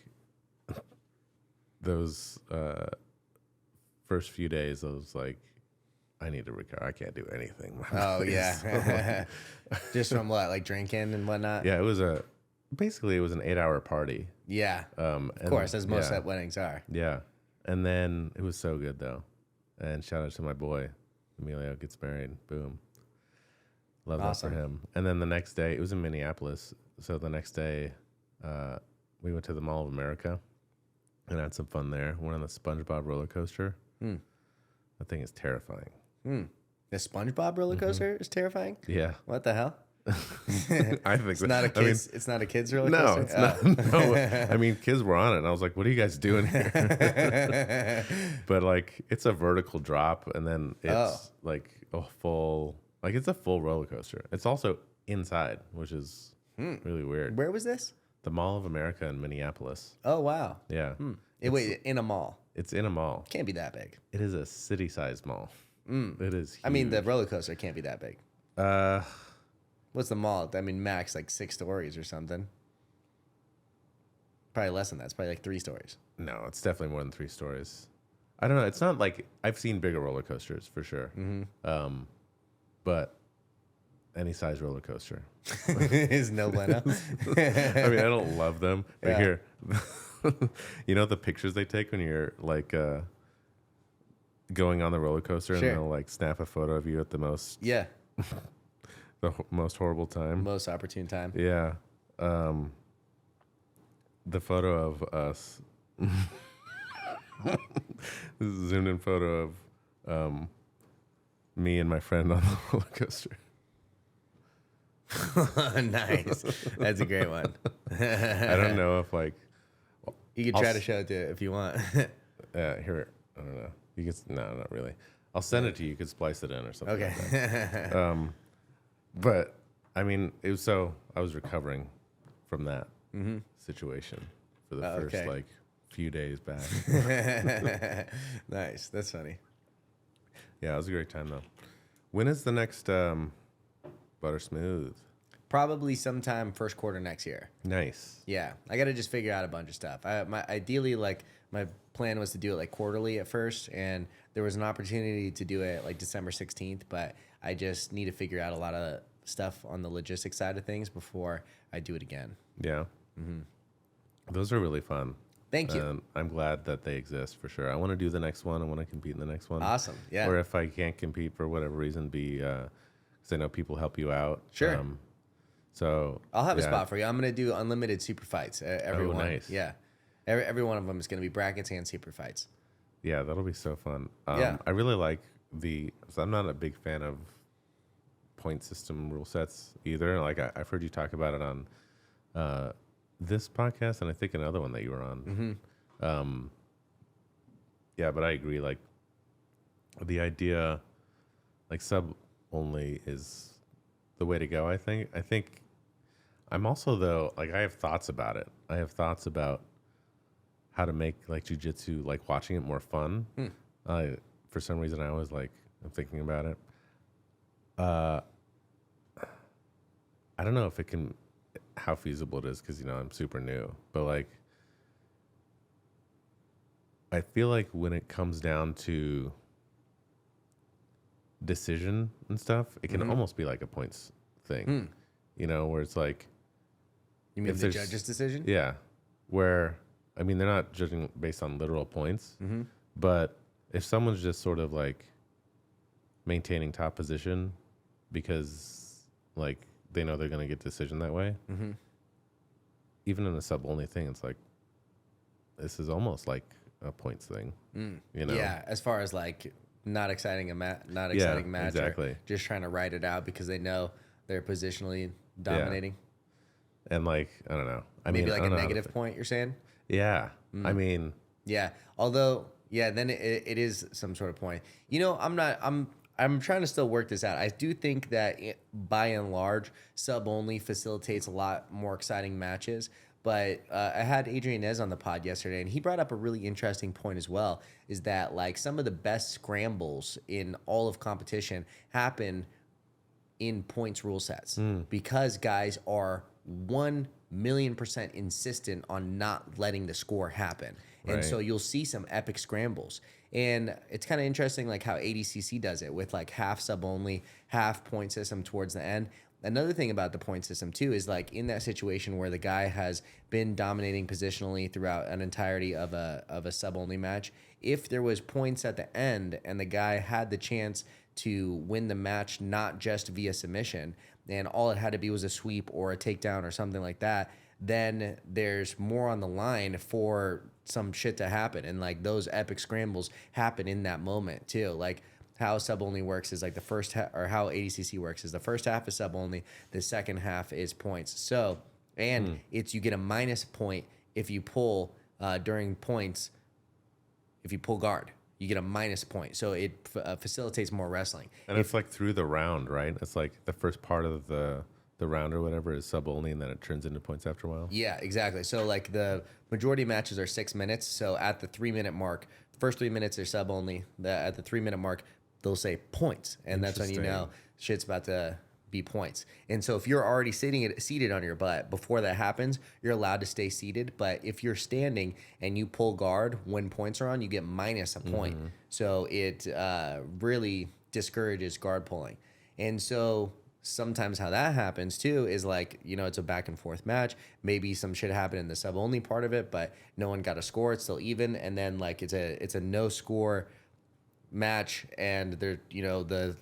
those first few days, I was like, I need to recover. I can't do anything. Oh, yeah. Just from what, like drinking and whatnot? Yeah, it was an 8-hour party. Yeah. Of course, as most weddings are. Yeah. And then it was so good, though. And shout out to my boy, Emilio gets married. Boom. Love that for him. And then the next day, it was in Minneapolis. So the next day, we went to the Mall of America and had some fun there. Went on the SpongeBob roller coaster. That thing is terrifying. The SpongeBob roller coaster is terrifying? Yeah. What the hell? I think It's not a kids. It's not a kids roller no, coaster. it's not. No, I mean, kids were on it, and I was like, "What are you guys doing here?" But like, it's a vertical drop, and then it's like a full roller coaster. It's also inside, which is really weird. Where was this? The Mall of America in Minneapolis. Oh wow. Yeah. Wait, in a mall? It's in a mall. Can't be that big. It is a city-sized mall. It is huge. I mean, the roller coaster can't be that big. What's the mall? I mean, max like 6 stories or something. Probably less than that. It's probably like 3 stories. No, it's definitely more than 3 stories. I don't know. It's not like I've seen bigger roller coasters for sure. But any size roller coaster is no bueno. I mean, I don't love them. But Yeah. here, the pictures they take when you're like going on the roller coaster, Sure. and they'll like snap a photo of you at the most most horrible time. Most opportune time. Yeah. The photo of us. This is a zoomed in photo of me and my friend on the roller coaster. Nice. That's a great one. I don't know if like You can try to show it to if you want. here. I don't know. You can no, not really. I'll send it to you. You could splice it in or something. Okay. Like that. But I mean, it was I was recovering from that situation for the first like few days back. Nice. That's funny. Yeah, it was a great time though. When is the next Butter Smooth? Probably sometime first quarter next year. Nice. Yeah, I got to just figure out a bunch of stuff. Ideally, like my plan was to do it like quarterly at first, and there was an opportunity to do it like December 16th, but I just need to figure out a lot of stuff on the logistics side of things before I do it again. Yeah. Those are really fun. Thank you. And I'm glad that they exist for sure. I want to do the next one. I want to compete in the next one. Awesome. Yeah. Or if I can't compete for whatever reason, because I know people help you out. Sure. So I'll have a spot for you. I'm going to do unlimited super fights. Everyone. Oh, nice. Yeah. Every one of them is going to be brackets and super fights. Yeah, that'll be so fun. Yeah. I really like so I'm not a big fan of point system rule sets either. Like I've heard you talk about it on this podcast and I think another one that you were on. Mm-hmm. Yeah, but I agree. Like the idea, like sub only is the way to go. I think I'm also though, like I have thoughts about it. I have thoughts about how to make like jiu-jitsu, like watching it more fun. For some reason I always like, I'm thinking about it. I don't know if it can, how feasible it is, because you know I'm super new, but like I feel like when it comes down to decision and stuff, it can almost be like a points thing, you know, where it's like, you mean the judge's decision? Yeah, where I mean they're not judging based on literal points, but if someone's just sort of like maintaining top position because like they know they're going to get decision that way, even in a sub only thing, it's like this is almost like a points thing, you know? Yeah, as far as like not exciting match, exactly. or just trying to ride it out because they know they're positionally dominating. Yeah. And like I don't know, Maybe like a negative point. You're saying? Yeah, I mean, yeah. Although, yeah, then it is some sort of point. You know, I'm trying to still work this out. I do think that by and large, sub only facilitates a lot more exciting matches. But I had Adrian Nez on the pod yesterday, and he brought up a really interesting point as well, is that like some of the best scrambles in all of competition happen in points rule sets because guys are 1,000,000% insistent on not letting the score happen. And Right. so you'll see some epic scrambles. And it's kind of interesting like how ADCC does it with like half sub only, half point system towards the end. Another thing about the point system too is like in that situation where the guy has been dominating positionally throughout an entirety of a sub only match, if there was points at the end and the guy had the chance to win the match not just via submission and all it had to be was a sweep or a takedown or something like that, then there's more on the line for some shit to happen. And like those epic scrambles happen in that moment too. Like how sub only works is like the first or how ADCC works is the first half is sub only, the second half is points. So, and it's, you get a minus point if you pull during points, if you pull guard, you get a minus point. So it facilitates more wrestling. And it's like through the round, right? It's like the first part of the round or whatever is sub only, and then it turns into points after a while. Yeah, exactly. So like the majority of matches are 6 minutes. So at the 3 minute mark, first 3 minutes are sub only. At the 3 minute mark, they'll say points, and that's when you know shit's about to be points. And so if you're already seated on your butt before that happens, you're allowed to stay seated. But if you're standing and you pull guard when points are on, you get minus a point. So it really discourages guard pulling. And so sometimes how that happens too is like, you know, it's a back and forth match. Maybe some shit happened in the sub only part of it, but no one got a score. It's still even. And then like it's a no score match, and there, you know, the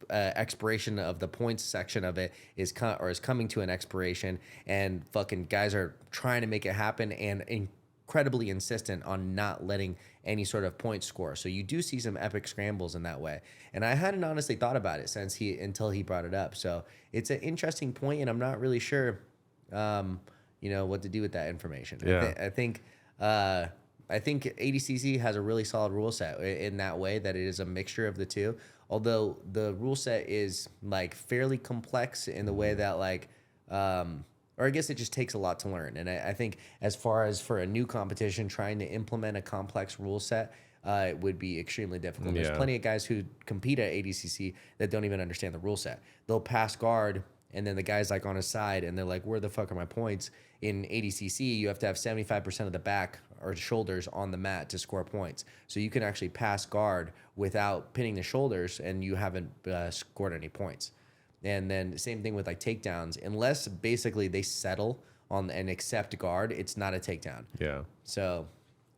expiration of the points section of it is coming to an expiration, and fucking guys are trying to make it happen and incredibly insistent on not letting any sort of point score. So you do see some epic scrambles in that way. And I hadn't honestly thought about it until he brought it up. So it's an interesting point, and I'm not really sure, you know, what to do with that information. Yeah. I think ADCC has a really solid rule set in that way, that it is a mixture of the two. Although the rule set is like fairly complex in the way that like, or I guess it just takes a lot to learn. And I think as far as for a new competition, trying to implement a complex rule set, it would be extremely difficult. There's plenty of guys who compete at ADCC that don't even understand the rule set. They'll pass guard, and then the guy's like on his side, and they're like, where the fuck are my points? In ADCC, you have to have 75% of the back or shoulders on the mat to score points. So you can actually pass guard without pinning the shoulders, and you haven't scored any points. And then same thing with like takedowns. Unless basically they settle on and accept guard, it's not a takedown. Yeah. So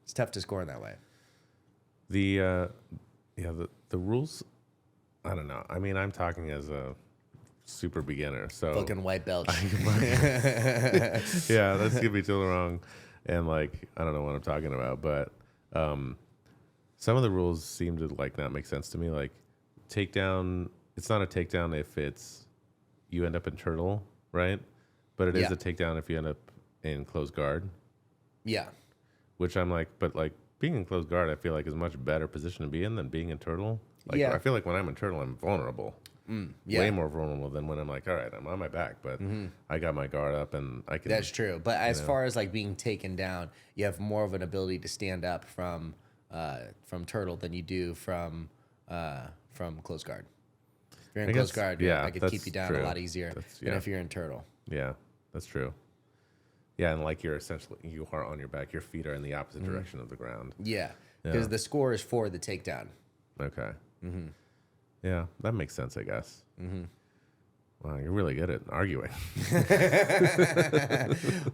it's tough to score in that way. The rules, I don't know. I mean, I'm talking as a super beginner, so Fucking white belt. yeah, that's gonna be totally wrong, and like I don't know what I'm talking about, but some of the rules seem to like not make sense to me. Like takedown, it's not a takedown if it's you end up in turtle, right? But it is a takedown if you end up in closed guard, Yeah. which I'm like, but like being in closed guard, I feel like is a much better position to be in than being in turtle. Like, Yeah. I feel like when I'm in turtle, I'm vulnerable. Yeah. Way more vulnerable than when I'm like, all right, I'm on my back, but I got my guard up and I can. That's true. But as far as like being taken down, you have more of an ability to stand up from turtle than you do from closed guard. If you're in closed guard, I could keep you down a lot easier than if you're in turtle. Yeah, that's true. Yeah, and like you are on your back. Your feet are in the opposite direction of the ground. Yeah, because the score is for the takedown. Okay. Yeah, that makes sense, I guess. Wow, you're really good at arguing.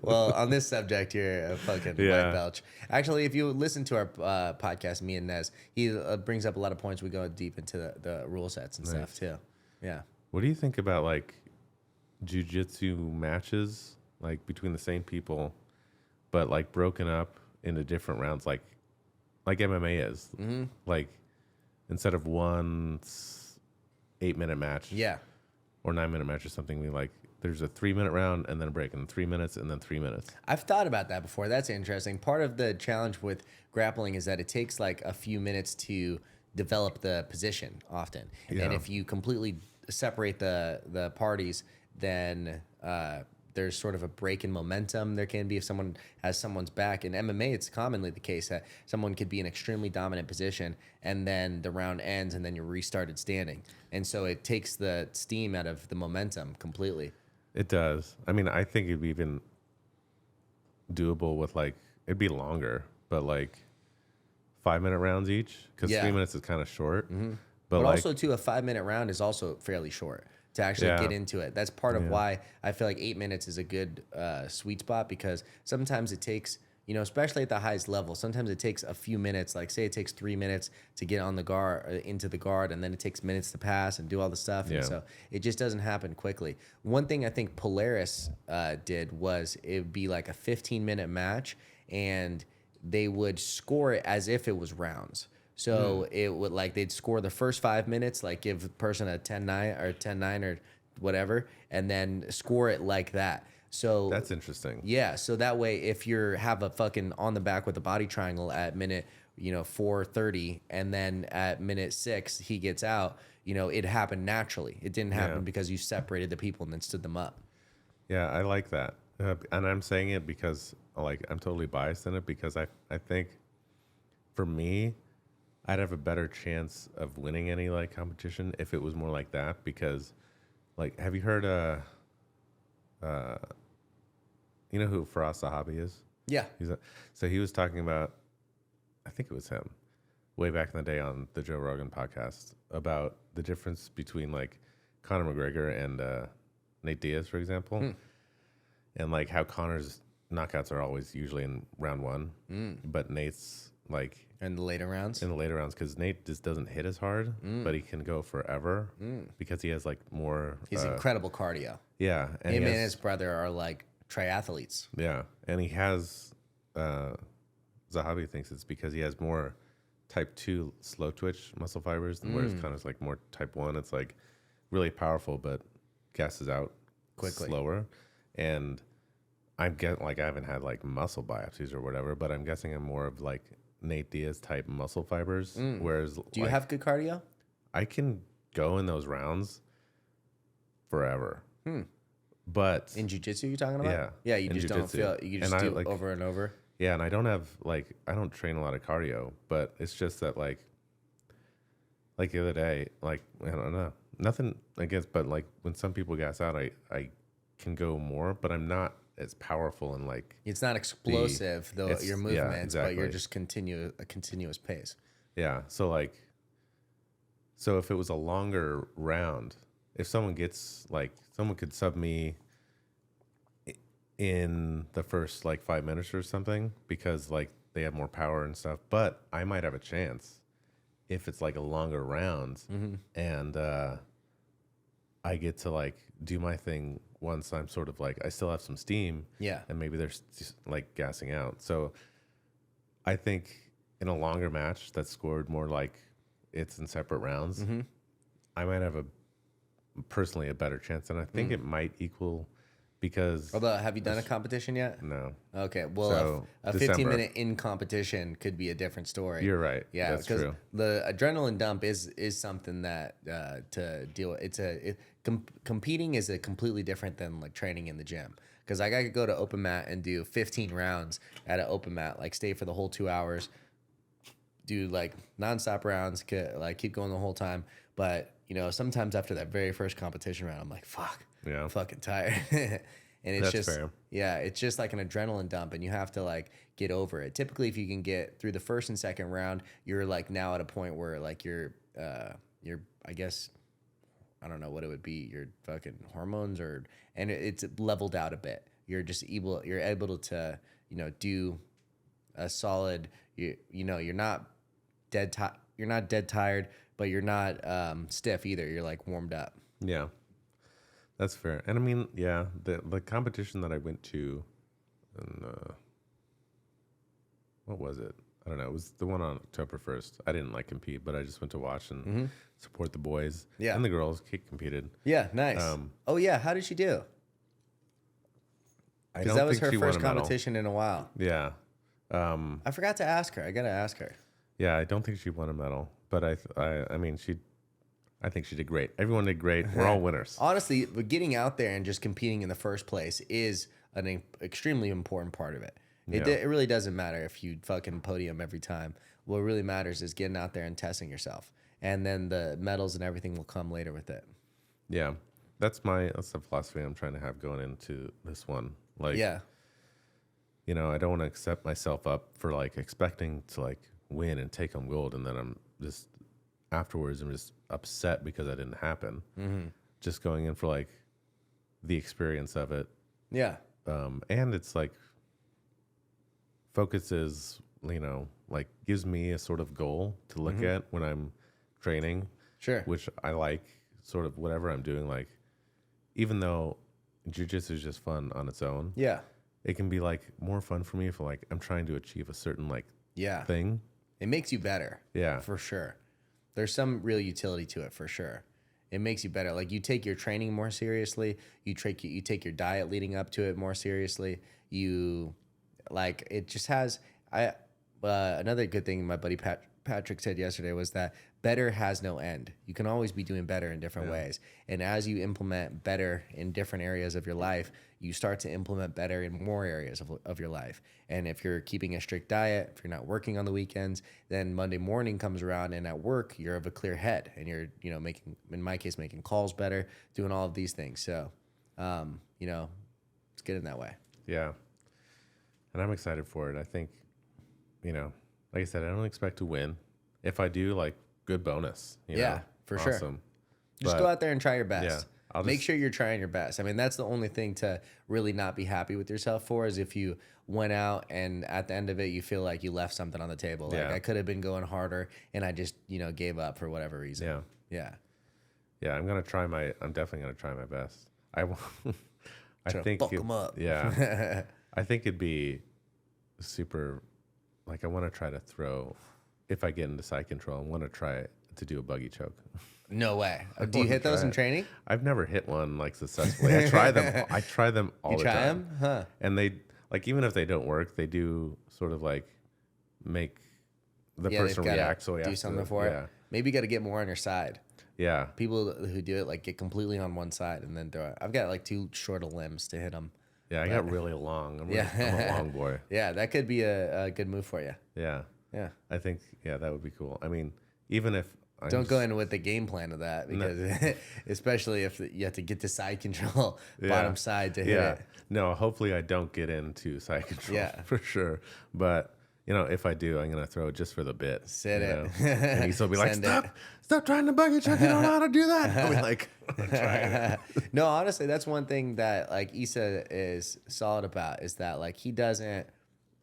Well, on this subject, you're a fucking white belch. Actually, if you listen to our podcast, me and Nez, he brings up a lot of points. We go deep into the rule sets and stuff too. Yeah. What do you think about like Jiu Jitsu matches, like between the same people, but like broken up into different rounds, like MMA is? Like instead of one 8-minute match, or 9-minute match or something, we like there's a 3-minute round and then a break and 3 minutes and then 3 minutes. I've thought about that before. That's interesting. Part of the challenge with grappling is that it takes like a few minutes to develop the position often. And if you completely separate the parties, then there's sort of a break in momentum. There can be if someone has someone's back. In MMA, it's commonly the case that someone could be in extremely dominant position and then the round ends and then you're restarted standing. And so it takes the steam out of the momentum completely. It does. I mean, I think it'd be even doable with like, it'd be longer, but like 5-minute rounds each, because 3 minutes is kind of short. But like, also, too, a 5-minute round is also fairly short to actually get into it. That's part of why I feel like 8 minutes is a good sweet spot, because sometimes it takes, especially at the highest level, sometimes it takes a few minutes. Like, say it takes 3 minutes to get on the guard, into the guard, and then it takes minutes to pass and do all the stuff. And so it just doesn't happen quickly. One thing I think Polaris did was it would be like a 15-minute match, and they would score it as if it was rounds. So it would like they'd score the first 5 minutes, like give the person a 10-9 or 10-9 or whatever, and then score it like that. So that's interesting. Yeah. So that way, if you have a fucking on the back with a body triangle at minute 4:30, and then at minute 6 he gets out, it happened naturally. It didn't happen because you separated the people and then stood them up. Yeah, I like that, and I'm saying it because like I'm totally biased in it, because I think for me, I'd have a better chance of winning any like competition if it was more like that, because like, have you heard you know who Faraz Sahabi is? Yeah. So he was talking about, I think it was him, way back in the day on the Joe Rogan podcast, about the difference between like Conor McGregor and Nate Diaz, for example, and like how Conor's knockouts are always usually in round 1, but Nate's like in the later rounds, because Nate just doesn't hit as hard, but he can go forever because he has like more. He's incredible cardio. Yeah, and him and his brother are like triathletes. Yeah, and he has. Zahabi thinks it's because he has more type 2 slow twitch muscle fibers, whereas Conor's like more type 1. It's like really powerful, but gasses out quickly, slower. And I'm getting like, I haven't had like muscle biopsies or whatever, but I'm guessing I'm more of like Nate Diaz type muscle fibers. Whereas, do you have good cardio? I can go in those rounds forever. But in jiu-jitsu, you're talking about? Yeah, you just don't feel. You just do over and over. Yeah, and I don't have like, I don't train a lot of cardio, but it's just that like the other day, like, I don't know, nothing against, but like when some people gas out, I can go more, but I'm not as powerful and like, it's not explosive though your movements, exactly. But you're just a continuous pace. Yeah. So like, so if it was a longer round, if someone gets like, someone could sub me in the first like 5 minutes or something, because like they have more power and stuff, but I might have a chance if it's like a longer round and I get to like do my thing once I'm sort of like, I still have some steam, and maybe they're just like gassing out. So I think in a longer match that's scored more like it's in separate rounds, I might have personally a better chance, and I think it might equal because. Although, have you done a competition yet? No. Okay, well, So, a December. 15-minute in competition could be a different story. You're right. Yeah, That's because true. the adrenaline dump is something that to deal with. Competing is a completely different than like training in the gym. Because like I could go to open mat and do 15 rounds at an open mat, like stay for the whole 2 hours, do like nonstop rounds, like keep going the whole time. But you know, sometimes after that very first competition round, I'm like, fuck, Yeah. I'm fucking tired. And it's That's just, fair. yeah, it's just like an adrenaline dump, and you have to like get over it. Typically, if you can get through the first and second round, you're like now at a point where like you're, I guess, I don't know what it would be, your fucking hormones and it's leveled out a bit. You're able to, you know, do a solid, you know, you're not dead tired, but you're not stiff either. You're like warmed up. Yeah. That's fair. And I mean, yeah, the competition that I went to, and what was it? I don't know. It was the one on October 1st. I didn't like compete, but I just went to watch and support the boys. Yeah. And the girls. Kate competed. Yeah, nice. Oh yeah, how did she do? Because that was her first competition in a while. Yeah. I forgot to ask her. I gotta ask her. Yeah, I don't think she won a medal, but I mean, I think she did great. Everyone did great. We're all winners. Honestly, but getting out there and just competing in the first place is an extremely important part of it. It really doesn't matter if you fucking podium every time. What really matters is getting out there and testing yourself. And then the medals and everything will come later with it. Yeah. That's the philosophy I'm trying to have going into this one. Like, yeah. You know, I don't want to set myself up for like expecting to like win and take home gold. And then I'm just afterwards, I'm just upset because that didn't happen. Mm-hmm. Just going in for like the experience of it. Yeah. And it's like focuses, you know, like gives me a sort of goal to look at when I'm training. Sure. Which I like sort of whatever I'm doing. Like, even though Jiu Jitsu is just fun on its own. Yeah. It can be like more fun for me if like I'm trying to achieve a certain like thing. It makes you better. Yeah. For sure. There's some real utility to it for sure. It makes you better. Like you take your training more seriously. You take your diet leading up to it more seriously. You like it just has. Another good thing my buddy Patrick said yesterday was that better has no end. You can always be doing better in different ways. And as you implement better in different areas of your life, you start to implement better in more areas of your life. And if you're keeping a strict diet, if you're not working on the weekends, then Monday morning comes around and at work, you're of a clear head and you're, you know, making, in my case, making calls better, doing all of these things. So, you know, it's good in that way. Yeah. And I'm excited for it. I think, you know, like I said, I don't expect to win. If I do, like, good bonus. You know? For awesome. sure. Just go out there and try your best. Yeah. Make sure you're trying your best. I mean, that's the only thing to really not be happy with yourself for is if you went out and at the end of it, you feel like you left something on the table. Like I could have been going harder and I just, you know, gave up for whatever reason. Yeah. Yeah. Yeah. I'm definitely going to try my best. I think fuck them up. Yeah. I think it'd be super, like I want to try to throw, if I get into side control, I want to try to do a buggy choke. No way. Do you hit those in training? I've never hit one like successfully. I try them. I try them all the time. You try them? Huh. And they, like, even if they don't work, they do sort of like make the person react. So do something for it. Maybe you got to get more on your side. Yeah. People who do it like get completely on one side and then throw it. I've got like too short of limbs to hit them. Yeah, I got really long. I'm a long boy. Yeah, that could be a good move for you. Yeah. Yeah. I think, that would be cool. I mean, even if Don't go in with the game plan of that because especially if you have to get to side control, bottom side to hit it. No, hopefully I don't get into side control for sure. But, you know, if I do, I'm going to throw it just for the bit. Sit it. And he's will be like, stop trying to buggy choke. You don't know how to do that. I'll be like, try it. No, honestly, that's one thing that like Issa is solid about is that like he doesn't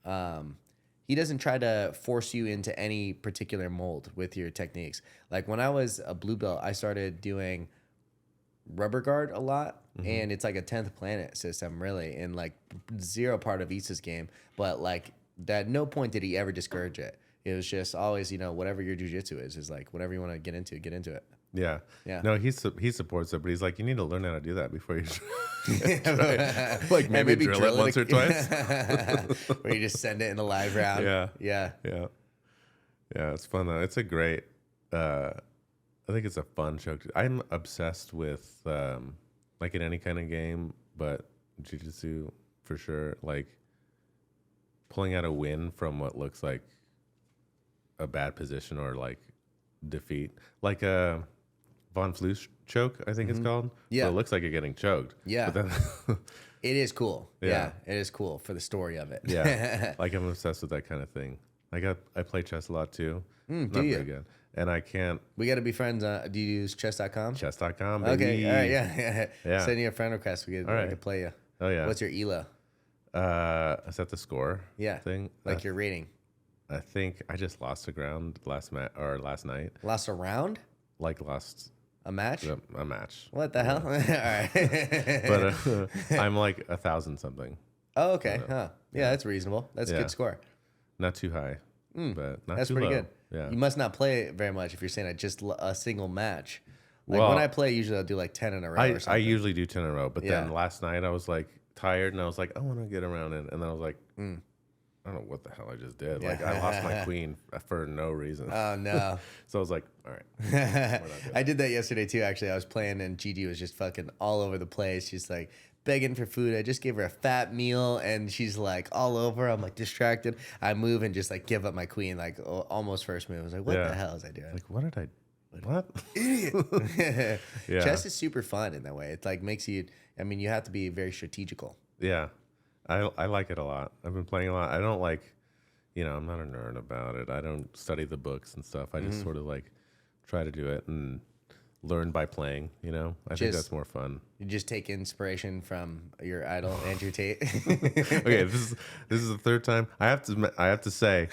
try to force you into any particular mold with your techniques. Like when I was a blue belt, I started doing rubber guard a lot. And it's like a 10th planet system really. And like zero part of Issa's game. But like at no point did he ever discourage it. it was just always, whatever your jiu-jitsu is like whatever you want to get into it. Yeah. Yeah. No, he supports it, but he's like, you need to learn how to do that before you try. Like maybe drill it once or twice. Or you just send it in a live round. Yeah. Yeah. Yeah. Yeah. It's fun though. It's a great, I think it's a fun show. I'm obsessed with, like in any kind of game, but jiu-jitsu for sure. Like pulling out a win from what looks like a bad position or like defeat, like a Von Flue choke, I think it's called. Yeah. So it looks like you're getting choked. Yeah. But then It is cool. Yeah. Yeah. It is cool for the story of it. yeah, like I'm obsessed with that kind of thing. I play chess a lot too. Not do you? very good. And I can't. We got to be friends. Do you use chess.com? Chess.com. Okay. Baby. All right. Yeah. Yeah. Send you a friend request. We could play you. Oh yeah. What's your ELO? Is that the score? Yeah. Thing. Like your rating. I think I just lost a ground last night. Lost a round? Like lost A match? a match. What the hell? All right. But I'm like 1,000 something. Oh, okay. Huh. Yeah, that's reasonable. That's a Yeah. good score. Not too high, but not That's too pretty low. good. Yeah. You must not play very much if you're saying just a single match. Like Well, when I play, usually I'll do like 10 in a row or I something. usually do 10 in a row, but then Yeah. last night I was like tired and I was like, I want to get around it. And then I was like, I don't know what the hell I just did. Like I lost my queen for no reason. Oh, no. So I was like, all right. I did that yesterday too, actually. I was playing and Gigi was just fucking all over the place. She's like begging for food. I just gave her a fat meal and she's like all over. I'm like distracted. I move and just like give up my queen, like almost first move. I was like, what Yeah. the hell is I doing? Like, what did I? What? Idiot. Yeah. Chess is super fun in that way. It like makes you, I mean, you have to be very strategical. Yeah. I like it a lot. I've been playing a lot. I don't like, I'm not a nerd about it. I don't study the books and stuff. I just sort of like try to do it and learn by playing, I think that's more fun. You just take inspiration from your idol, Andrew Tate. Okay, this is the third time. I have to say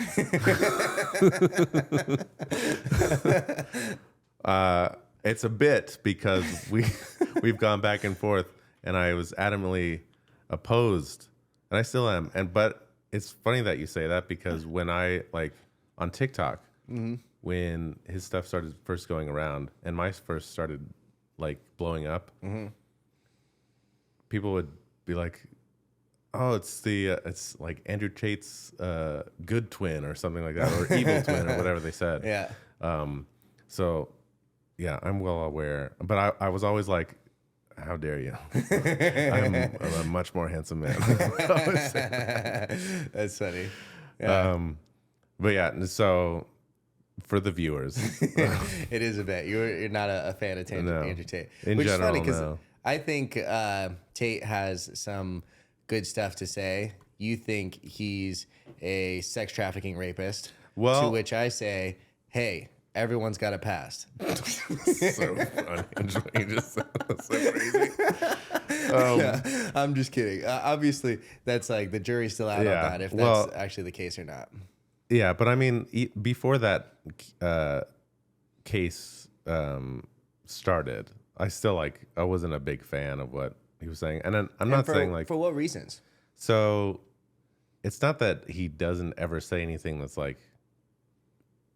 it's a bit because we've gone back and forth and I was adamantly opposed and I still am. But it's funny that you say that because when I like on TikTok, when his stuff started first going around and my first started like blowing up, people would be like, "Oh, it's like Andrew Tate's good twin or something like that, or evil twin or whatever they said." Yeah. So, yeah, I'm well aware, but I was always like, "How dare you? I'm a much more handsome man." That's funny. Yeah. But yeah, so for the viewers, It is a bit. You're not a fan of Andrew Tate. In Which general, is funny because no. I think Tate has some good stuff to say. You think he's a sex trafficking rapist. Well- to which I say, hey, everyone's got a past. so funny. You just said that's so crazy. I'm just kidding. Obviously, that's like the jury's still out Yeah, on that, if well- that's actually the case or not. Yeah, but I mean, before that case started, I wasn't a big fan of what he was saying, and I'm not saying like for what reasons. so. It's not that he doesn't ever say anything that's like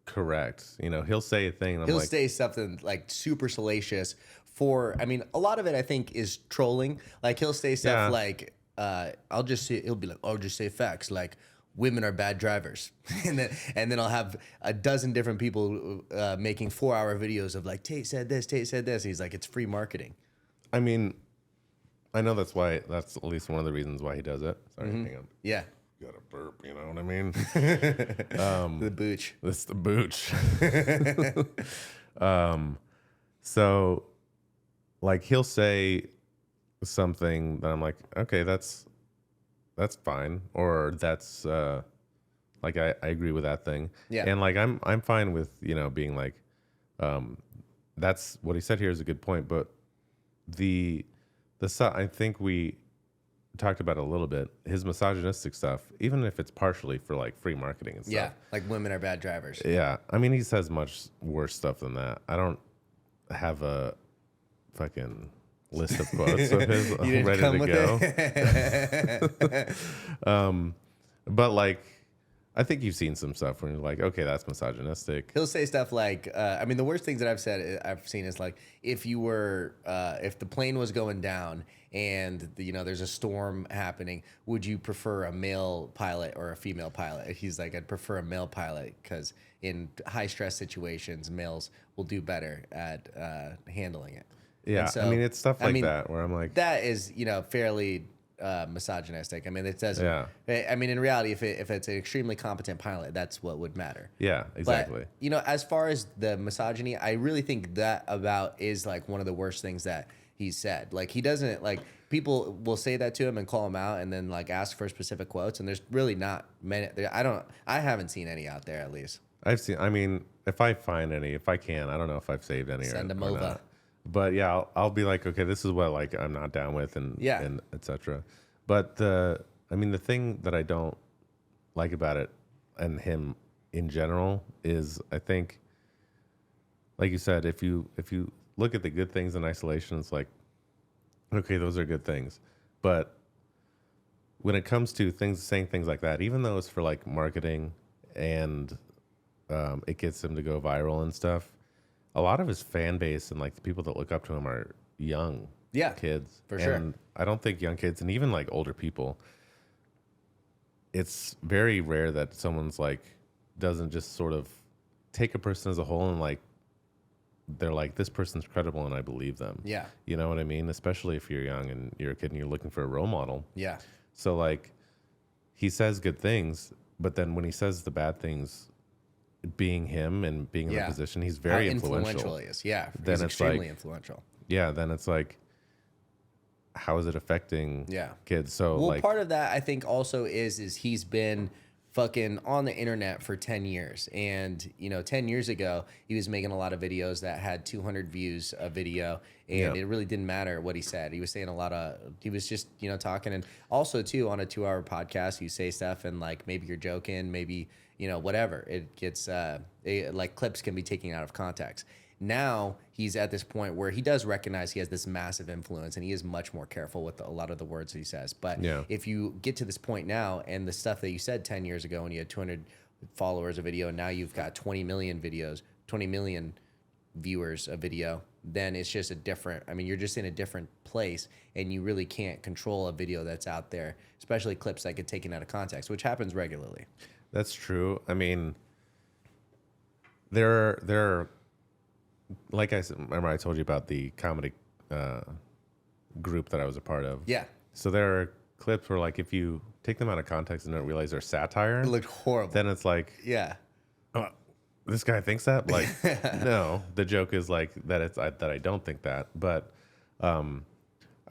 correct. He'll say a thing, and I'm He'll like, say something like super salacious I mean, a lot of it I think is trolling. Like he'll say stuff Yeah. like, he'll be like, I'll just say facts like women are bad drivers. and then I'll have a dozen different people making 4-hour videos of like, Tate said this. He's like, it's free marketing. I mean, I know that's at least one of the reasons why he does it. Sorry, hang on. Yeah. Got a burp, you know what I mean? The booch. It's the booch. So, like, he'll say something that I'm like, okay, that's fine, or that's like I agree with that thing. Yeah. And like I'm fine with being like, that's what he said here is a good point, but I think we talked about it a little bit, his misogynistic stuff, even if it's partially for like free marketing and stuff. Yeah. Like women are bad drivers. Yeah. I mean, he says much worse stuff than that. I don't have a fucking list of quotes of his You didn't ready come to with go. it? But like, I think you've seen some stuff where you're like, okay, that's misogynistic. He'll say stuff like, I mean, the worst things that I've seen is like, if the plane was going down and there's a storm happening, would you prefer a male pilot or a female pilot? He's like, I'd prefer a male pilot because in high stress situations, males will do better at handling it. Yeah, so, I mean, it's stuff like that where I'm like, that is fairly misogynistic. I mean, it doesn't. Yeah. I mean, in reality, if it's an extremely competent pilot, that's what would matter. Yeah, exactly. But, as far as the misogyny, I really think that about is like one of the worst things that he said. Like, he doesn't like people will say that to him and call him out and then like ask for specific quotes. And there's really not many. I haven't seen any out there at least. I mean, if I find any, if I can, I don't know if I've saved any. Send them over. Not. But yeah, I'll be like, okay, this is what like I'm not down with, and etc. But the thing that I don't like about it and him in general is, I think, like you said, if you look at the good things in isolation, it's like, okay, those are good things. But when it comes to saying things like that, even though it's for like marketing and it gets him to go viral and stuff, a lot of his fan base and like the people that look up to him are young kids. For sure. And I don't think young kids and even like older people, it's very rare that someone's like doesn't just sort of take a person as a whole and like they're like, this person's credible and I believe them. Yeah. You know what I mean? Especially if you're young and you're a kid and you're looking for a role model. Yeah. So like he says good things, but then when he says the bad things, being him and being in the position, he's very influential. He is. Yeah. Then he's it's extremely like, influential. Yeah. Then it's like, how is it affecting kids? So well, like, part of that I think also is he's been fucking on the internet for 10 years. And, 10 years ago, he was making a lot of videos that had 200 views a video. And it really didn't matter what he said. He was saying he was just, talking. And also, too, on a 2-hour podcast, you say stuff and, like, maybe you're joking, maybe, whatever. It gets, like, clips can be taken out of context. Now he's at this point where he does recognize he has this massive influence and he is much more careful with a lot of the words he says. But if you get to this point now and the stuff that you said 10 years ago when you had 200 followers a video and now you've got 20 million viewers a video, then it's just you're just in a different place and you really can't control a video that's out there, especially clips that get taken out of context, which happens regularly. That's true. I mean, there are like I said, remember I told you about the comedy group that I was a part of. Yeah. So there are clips where, like, if you take them out of context and don't realize they're satire, it looked horrible. Then it's like, this guy thinks that. Like, no, the joke is like that. That I don't think that. But I don't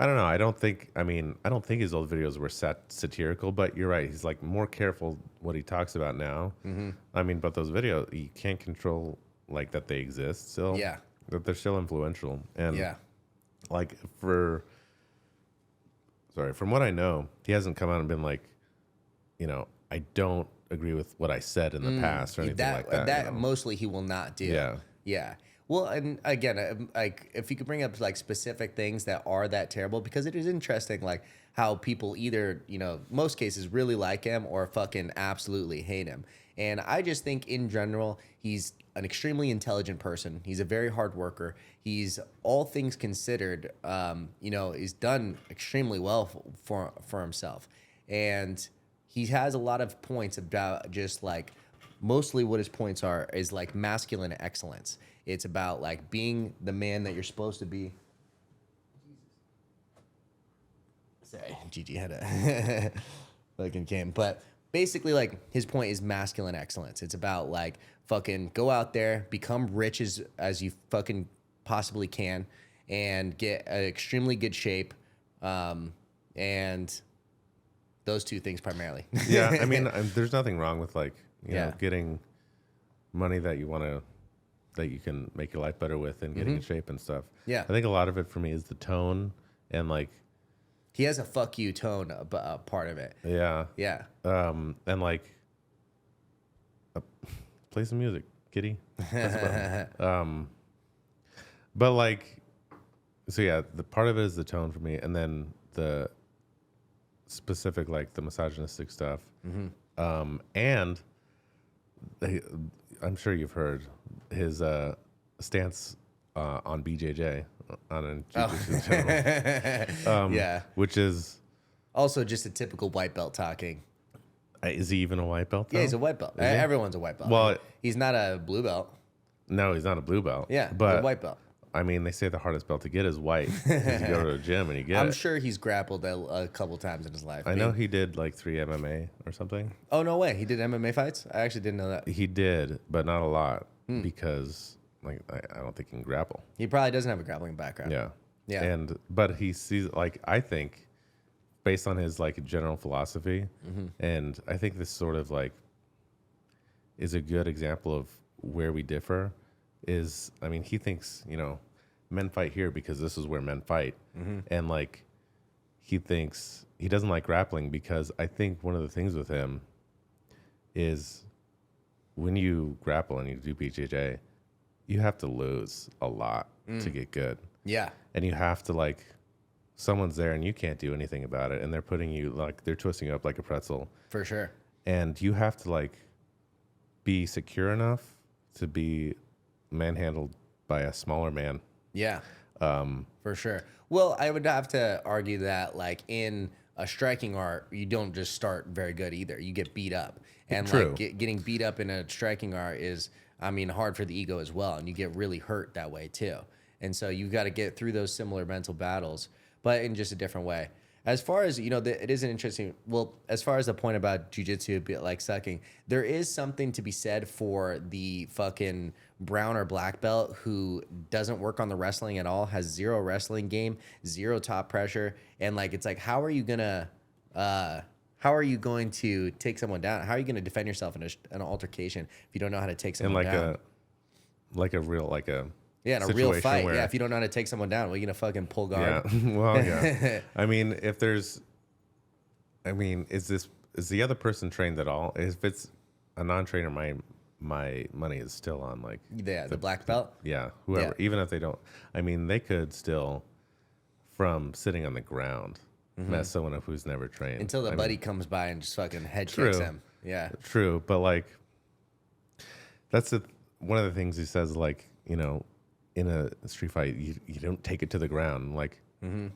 know. I don't think his old videos were satirical. But you're right. He's like more careful what he talks about now. Mm-hmm. I mean, but those videos you can't control. Like that they exist still, that they're still influential, and like from what I know, he hasn't come out and been like, I don't agree with what I said in the past or anything like that. That mostly he will not do. Yeah. Well, and again, like if you could bring up like specific things that are that terrible, because it is interesting, like how people either most cases really like him or fucking absolutely hate him. And I just think in general, he's an extremely intelligent person. He's a very hard worker. He's, all things considered, he's done extremely well for himself. And he has a lot of points about just like, mostly what his points are is like masculine excellence. It's about like being the man that you're supposed to be. Sorry, Gigi had a fucking game. But basically, like, his point is masculine excellence. It's about, like, fucking go out there, become rich as you fucking possibly can, and get an extremely good shape, and those two things primarily. Yeah, I mean, there's nothing wrong with, like, you know, getting money that you want to, that you can make your life better with and getting in shape and stuff. Yeah. I think a lot of it for me is the tone and, like, he has a fuck you tone part of it. Yeah. Yeah. And like, play some music, kitty. But like, so yeah, the part of it is the tone for me, and then the specific, like the misogynistic stuff. And I'm sure you've heard his stance on BJJ on a jiu-jitsu channel. Yeah. Which is Also just a typical white belt talking. is he even a white belt? Though? Yeah, he's a white belt. Everyone's a white belt. Well, he's not a blue belt. No, he's not a blue belt. Yeah, but he's a white belt. I mean, they say the hardest belt to get is white. 'Cause you go to a gym and you get I'm it. sure he's grappled a couple times in his life. I know he did like 3 MMA or something. Oh, no way. He did MMA fights? I actually didn't know that. He did, but not a lot because like I don't think he can grapple. He probably doesn't have a grappling background. Yeah. Yeah. But he sees, like, I think based on his like general philosophy, and I think this sort of like is a good example of where we differ is, I mean, he thinks, men fight here because this is where men fight. And like, he thinks he doesn't like grappling because I think one of the things with him is when you grapple and you do BJJ, you have to lose a lot to get good. Yeah. And you have to, like, someone's there and you can't do anything about it. And they're putting you, like, they're twisting you up like a pretzel. For sure. And you have to, like, be secure enough to be manhandled by a smaller man. Yeah. For sure. Well, I would have to argue that, like, in a striking art, you don't just start very good either. You get beat up. And True. like getting beat up in a striking art is, I mean, hard for the ego as well. And you get really hurt that way too. And so you've got to get through those similar mental battles, but in just a different way. As far as, it is an interesting, well, as far as the point about jujitsu, like sucking, there is something to be said for the fucking brown or black belt who doesn't work on the wrestling at all, has zero wrestling game, zero top pressure. And like, it's like, how are you going to take someone down? How are you going to defend yourself in an altercation if you don't know how to take someone down? Yeah, in a real fight. Yeah, if you don't know how to take someone down, well, you're going to fucking pull guard. Yeah. Well, yeah. I mean, is the other person trained at all? If it's a non-trainer, my money is still on, like, the black belt. Yeah, whoever. Yeah. Even if they don't, I mean, they could still, from sitting on the ground, mess someone up who's never trained Until the buddy comes by and just fucking head True. kicks him. Yeah. True, but like, that's one of the things he says, like, in a street fight, you don't take it to the ground. Like,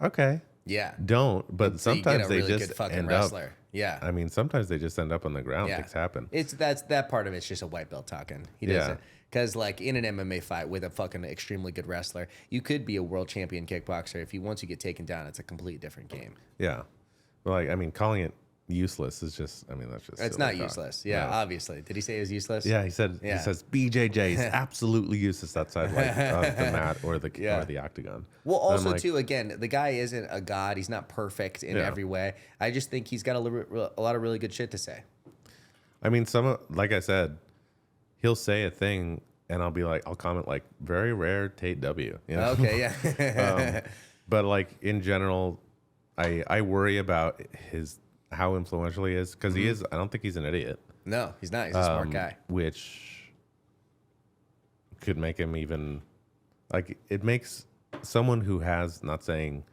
okay, Yeah. don't. But So you sometimes get a they really just good fucking end wrestler. up. Yeah. I mean, sometimes they just end up on the ground. Yeah. Things happen. That part of it's just a white belt talking. He Yeah. doesn't. Because like in an MMA fight with a fucking extremely good wrestler, you could be a world champion kickboxer. Once you get taken down, it's a completely different game. Yeah, but like, I mean, calling it useless is just. I mean, that's just. It's silly not talk. useless. Yeah, No. obviously. Did he say it was useless? Yeah, he said. Yeah. He says BJJ is absolutely useless outside like the mat or the octagon. Well, And I'm also like, too, again, the guy isn't a god. He's not perfect in Yeah. every way. I just think he's got a lot of really good shit to say. I mean, like I said, he'll say a thing, and I'll be like, I'll comment like, very rare Tate W. You know? Okay, yeah. But like in general, I worry about how influential he is because he is. I don't think he's an idiot. No, he's not. He's a smart guy. Which could make him even like it makes someone who has, not saying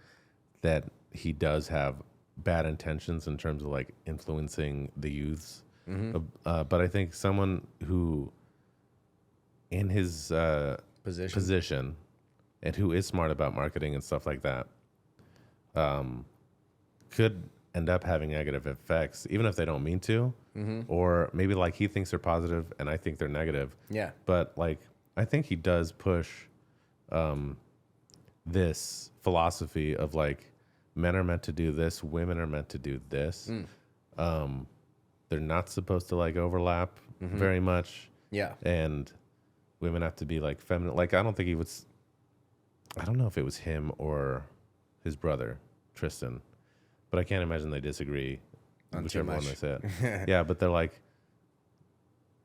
that he does have bad intentions in terms of like influencing the youths, but I think someone who in his position and who is smart about marketing and stuff like that could end up having negative effects, even if they don't mean to, or maybe like he thinks they're positive and I think they're negative. Yeah. But like, I think he does push this philosophy of like, men are meant to do this, women are meant to do this. They're not supposed to like overlap very much. Yeah. And women have to be like feminine. Like, I don't know if it was him or his brother, Tristan, but I can't imagine they disagree On whichever too one much. they said. Yeah, but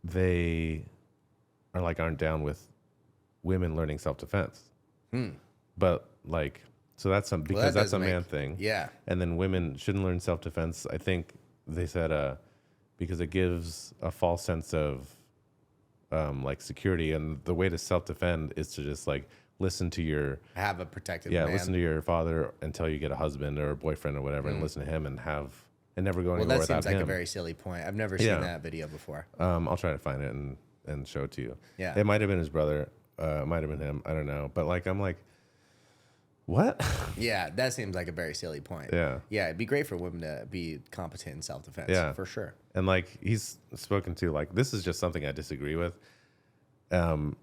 they aren't down with women learning self-defense. But like, so that's because that's a man thing. Yeah. And then women shouldn't learn self-defense. I think they said because it gives a false sense of like security, and the way to self-defend is to just like listen to your Have a protective man. listen to your father until you get a husband or a boyfriend or whatever, and listen to him and have and never go Well, anywhere that without seems like him. a very silly point. I've never seen that video before. I'll try to find it and show it to you. Yeah. It might have been his brother. It might have been him. I don't know. But like, I'm like, what? Yeah, that seems like a very silly point. Yeah. Yeah, it'd be great for women to be competent in self-defense. Yeah. For sure. And like, he's spoken to, like, this is just something I disagree with. And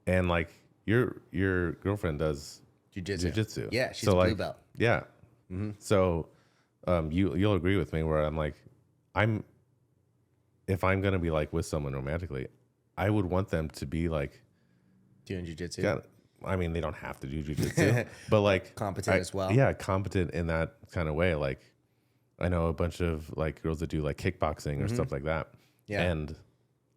like, your girlfriend does jiu-jitsu. Yeah, she's so a blue like, belt. Yeah. So you'll agree with me where I'm like, if I'm gonna be like with someone romantically, I would want them to be like doing jiu-jitsu. I mean, they don't have to do jiu-jitsu, but like competent as well. Yeah, competent in that kind of way. Like, I know a bunch of like girls that do like kickboxing or stuff like that. Yeah. And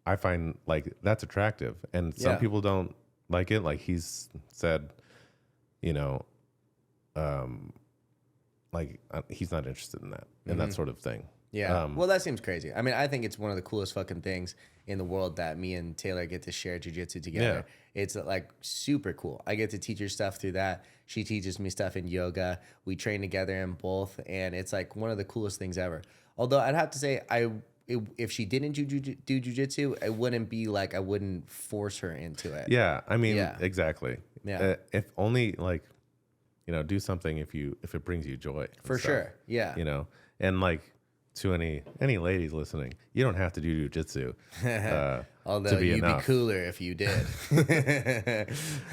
I find like that's attractive, and some people don't like it. Like he's said, you know, like he's not interested in that and that sort of thing. Yeah. Well, that seems crazy. I mean, I think it's one of the coolest fucking things in the world that me and Taylor get to share jiu-jitsu together. Yeah. It's like super cool. I get to teach her stuff through that. She teaches me stuff in yoga. We train together in both, and it's like one of the coolest things ever. Although I'd have to say, if she didn't do jiu-jitsu, it wouldn't be like I wouldn't force her into it. Yeah, I mean, exactly. Yeah. If only like, you know, do something if it brings you joy. For sure. Yeah. You know, and like to any ladies listening, you don't have to do jiu-jitsu. Although to be you'd enough. be cooler if you did.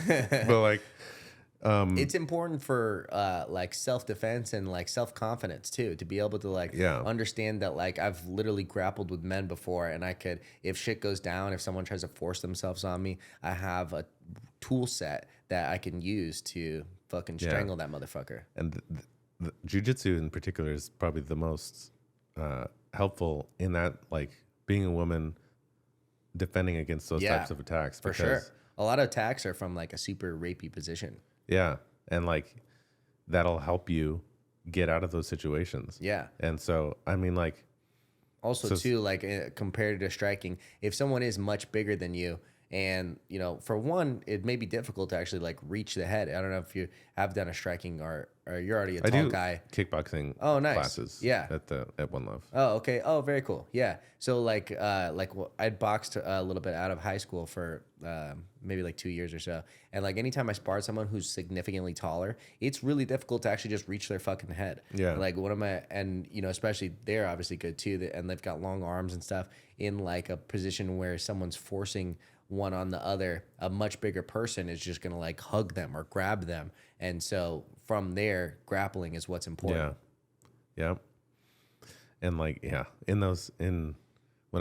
But like, it's important for like self-defense and like self-confidence too, to be able to like understand that like I've literally grappled with men before, and I could, if shit goes down, if someone tries to force themselves on me, I have a tool set that I can use to fucking strangle that motherfucker. And the jiu-jitsu in particular is probably the most helpful in that, like being a woman defending against those types of attacks. For sure. A lot of attacks are from like a super rapey position. Yeah. And like that'll help you get out of those situations. Yeah. And so, I mean, like, also too, like compared to striking, if someone is much bigger than you, and you know, for one, it may be difficult to actually like reach the head. I don't know if you have done a striking or you're already a tall guy. Kickboxing. Oh, nice. Classes. Yeah. At One Love. Oh, okay. Oh, very cool. Yeah. So like I'd boxed a little bit out of high school for maybe like 2 years or so, and like anytime I sparred someone who's significantly taller, it's really difficult to actually just reach their fucking head. Yeah. Like and you know, especially they're obviously good too, and they've got long arms and stuff. In like a position where someone's forcing one on the other, a much bigger person is just gonna like hug them or grab them, and so from there, grappling is what's important. Yeah. And like, when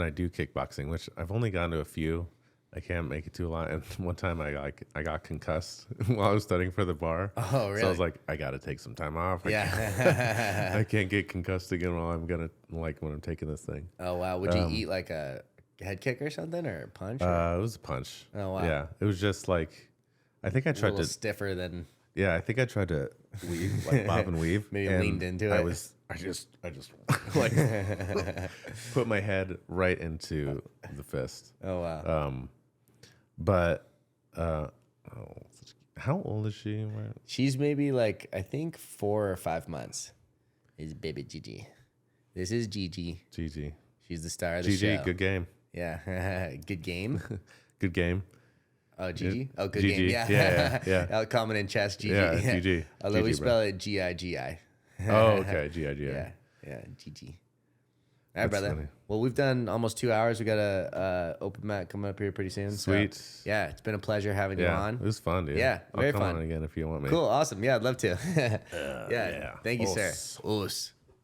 I do kickboxing, which I've only gone to a few, I can't make it to a lot. And one time I got concussed while I was studying for the bar. Oh, really? So I was like, I got to take some time off. I can't get concussed again when I'm taking this thing. Oh, wow. Would you eat like a head kick or something, or a punch? It was a punch. Oh, wow. Yeah. It was just like, I think I tried a little stiffer than... Yeah, I think I tried to weave, like bob and weave. Maybe leaned into it. I just like put my head right into the fist. Oh, wow. But how old is she? She's maybe like, I think 4 or 5 months. Is baby Gigi. This is Gigi. Gigi. She's the star of the show. Gigi, good game. Yeah. Good game. Good game. Oh, Gigi? Oh, good Gigi. game. Yeah. Yeah. Common in chess, Gigi. Yeah, Gigi. Although Gigi, we spell it G-I-G-I. Oh, okay. G-I-G-I. Yeah, Gigi. All right, brother. Funny. Well, we've done almost 2 hours. We got a open mat coming up here pretty soon. Sweet. So, yeah, it's been a pleasure having you on. It was fun, dude. Yeah, very I'll come fun. on again if you want me. Cool, awesome. Yeah, I'd love to. Yeah, thank you, sir. Os.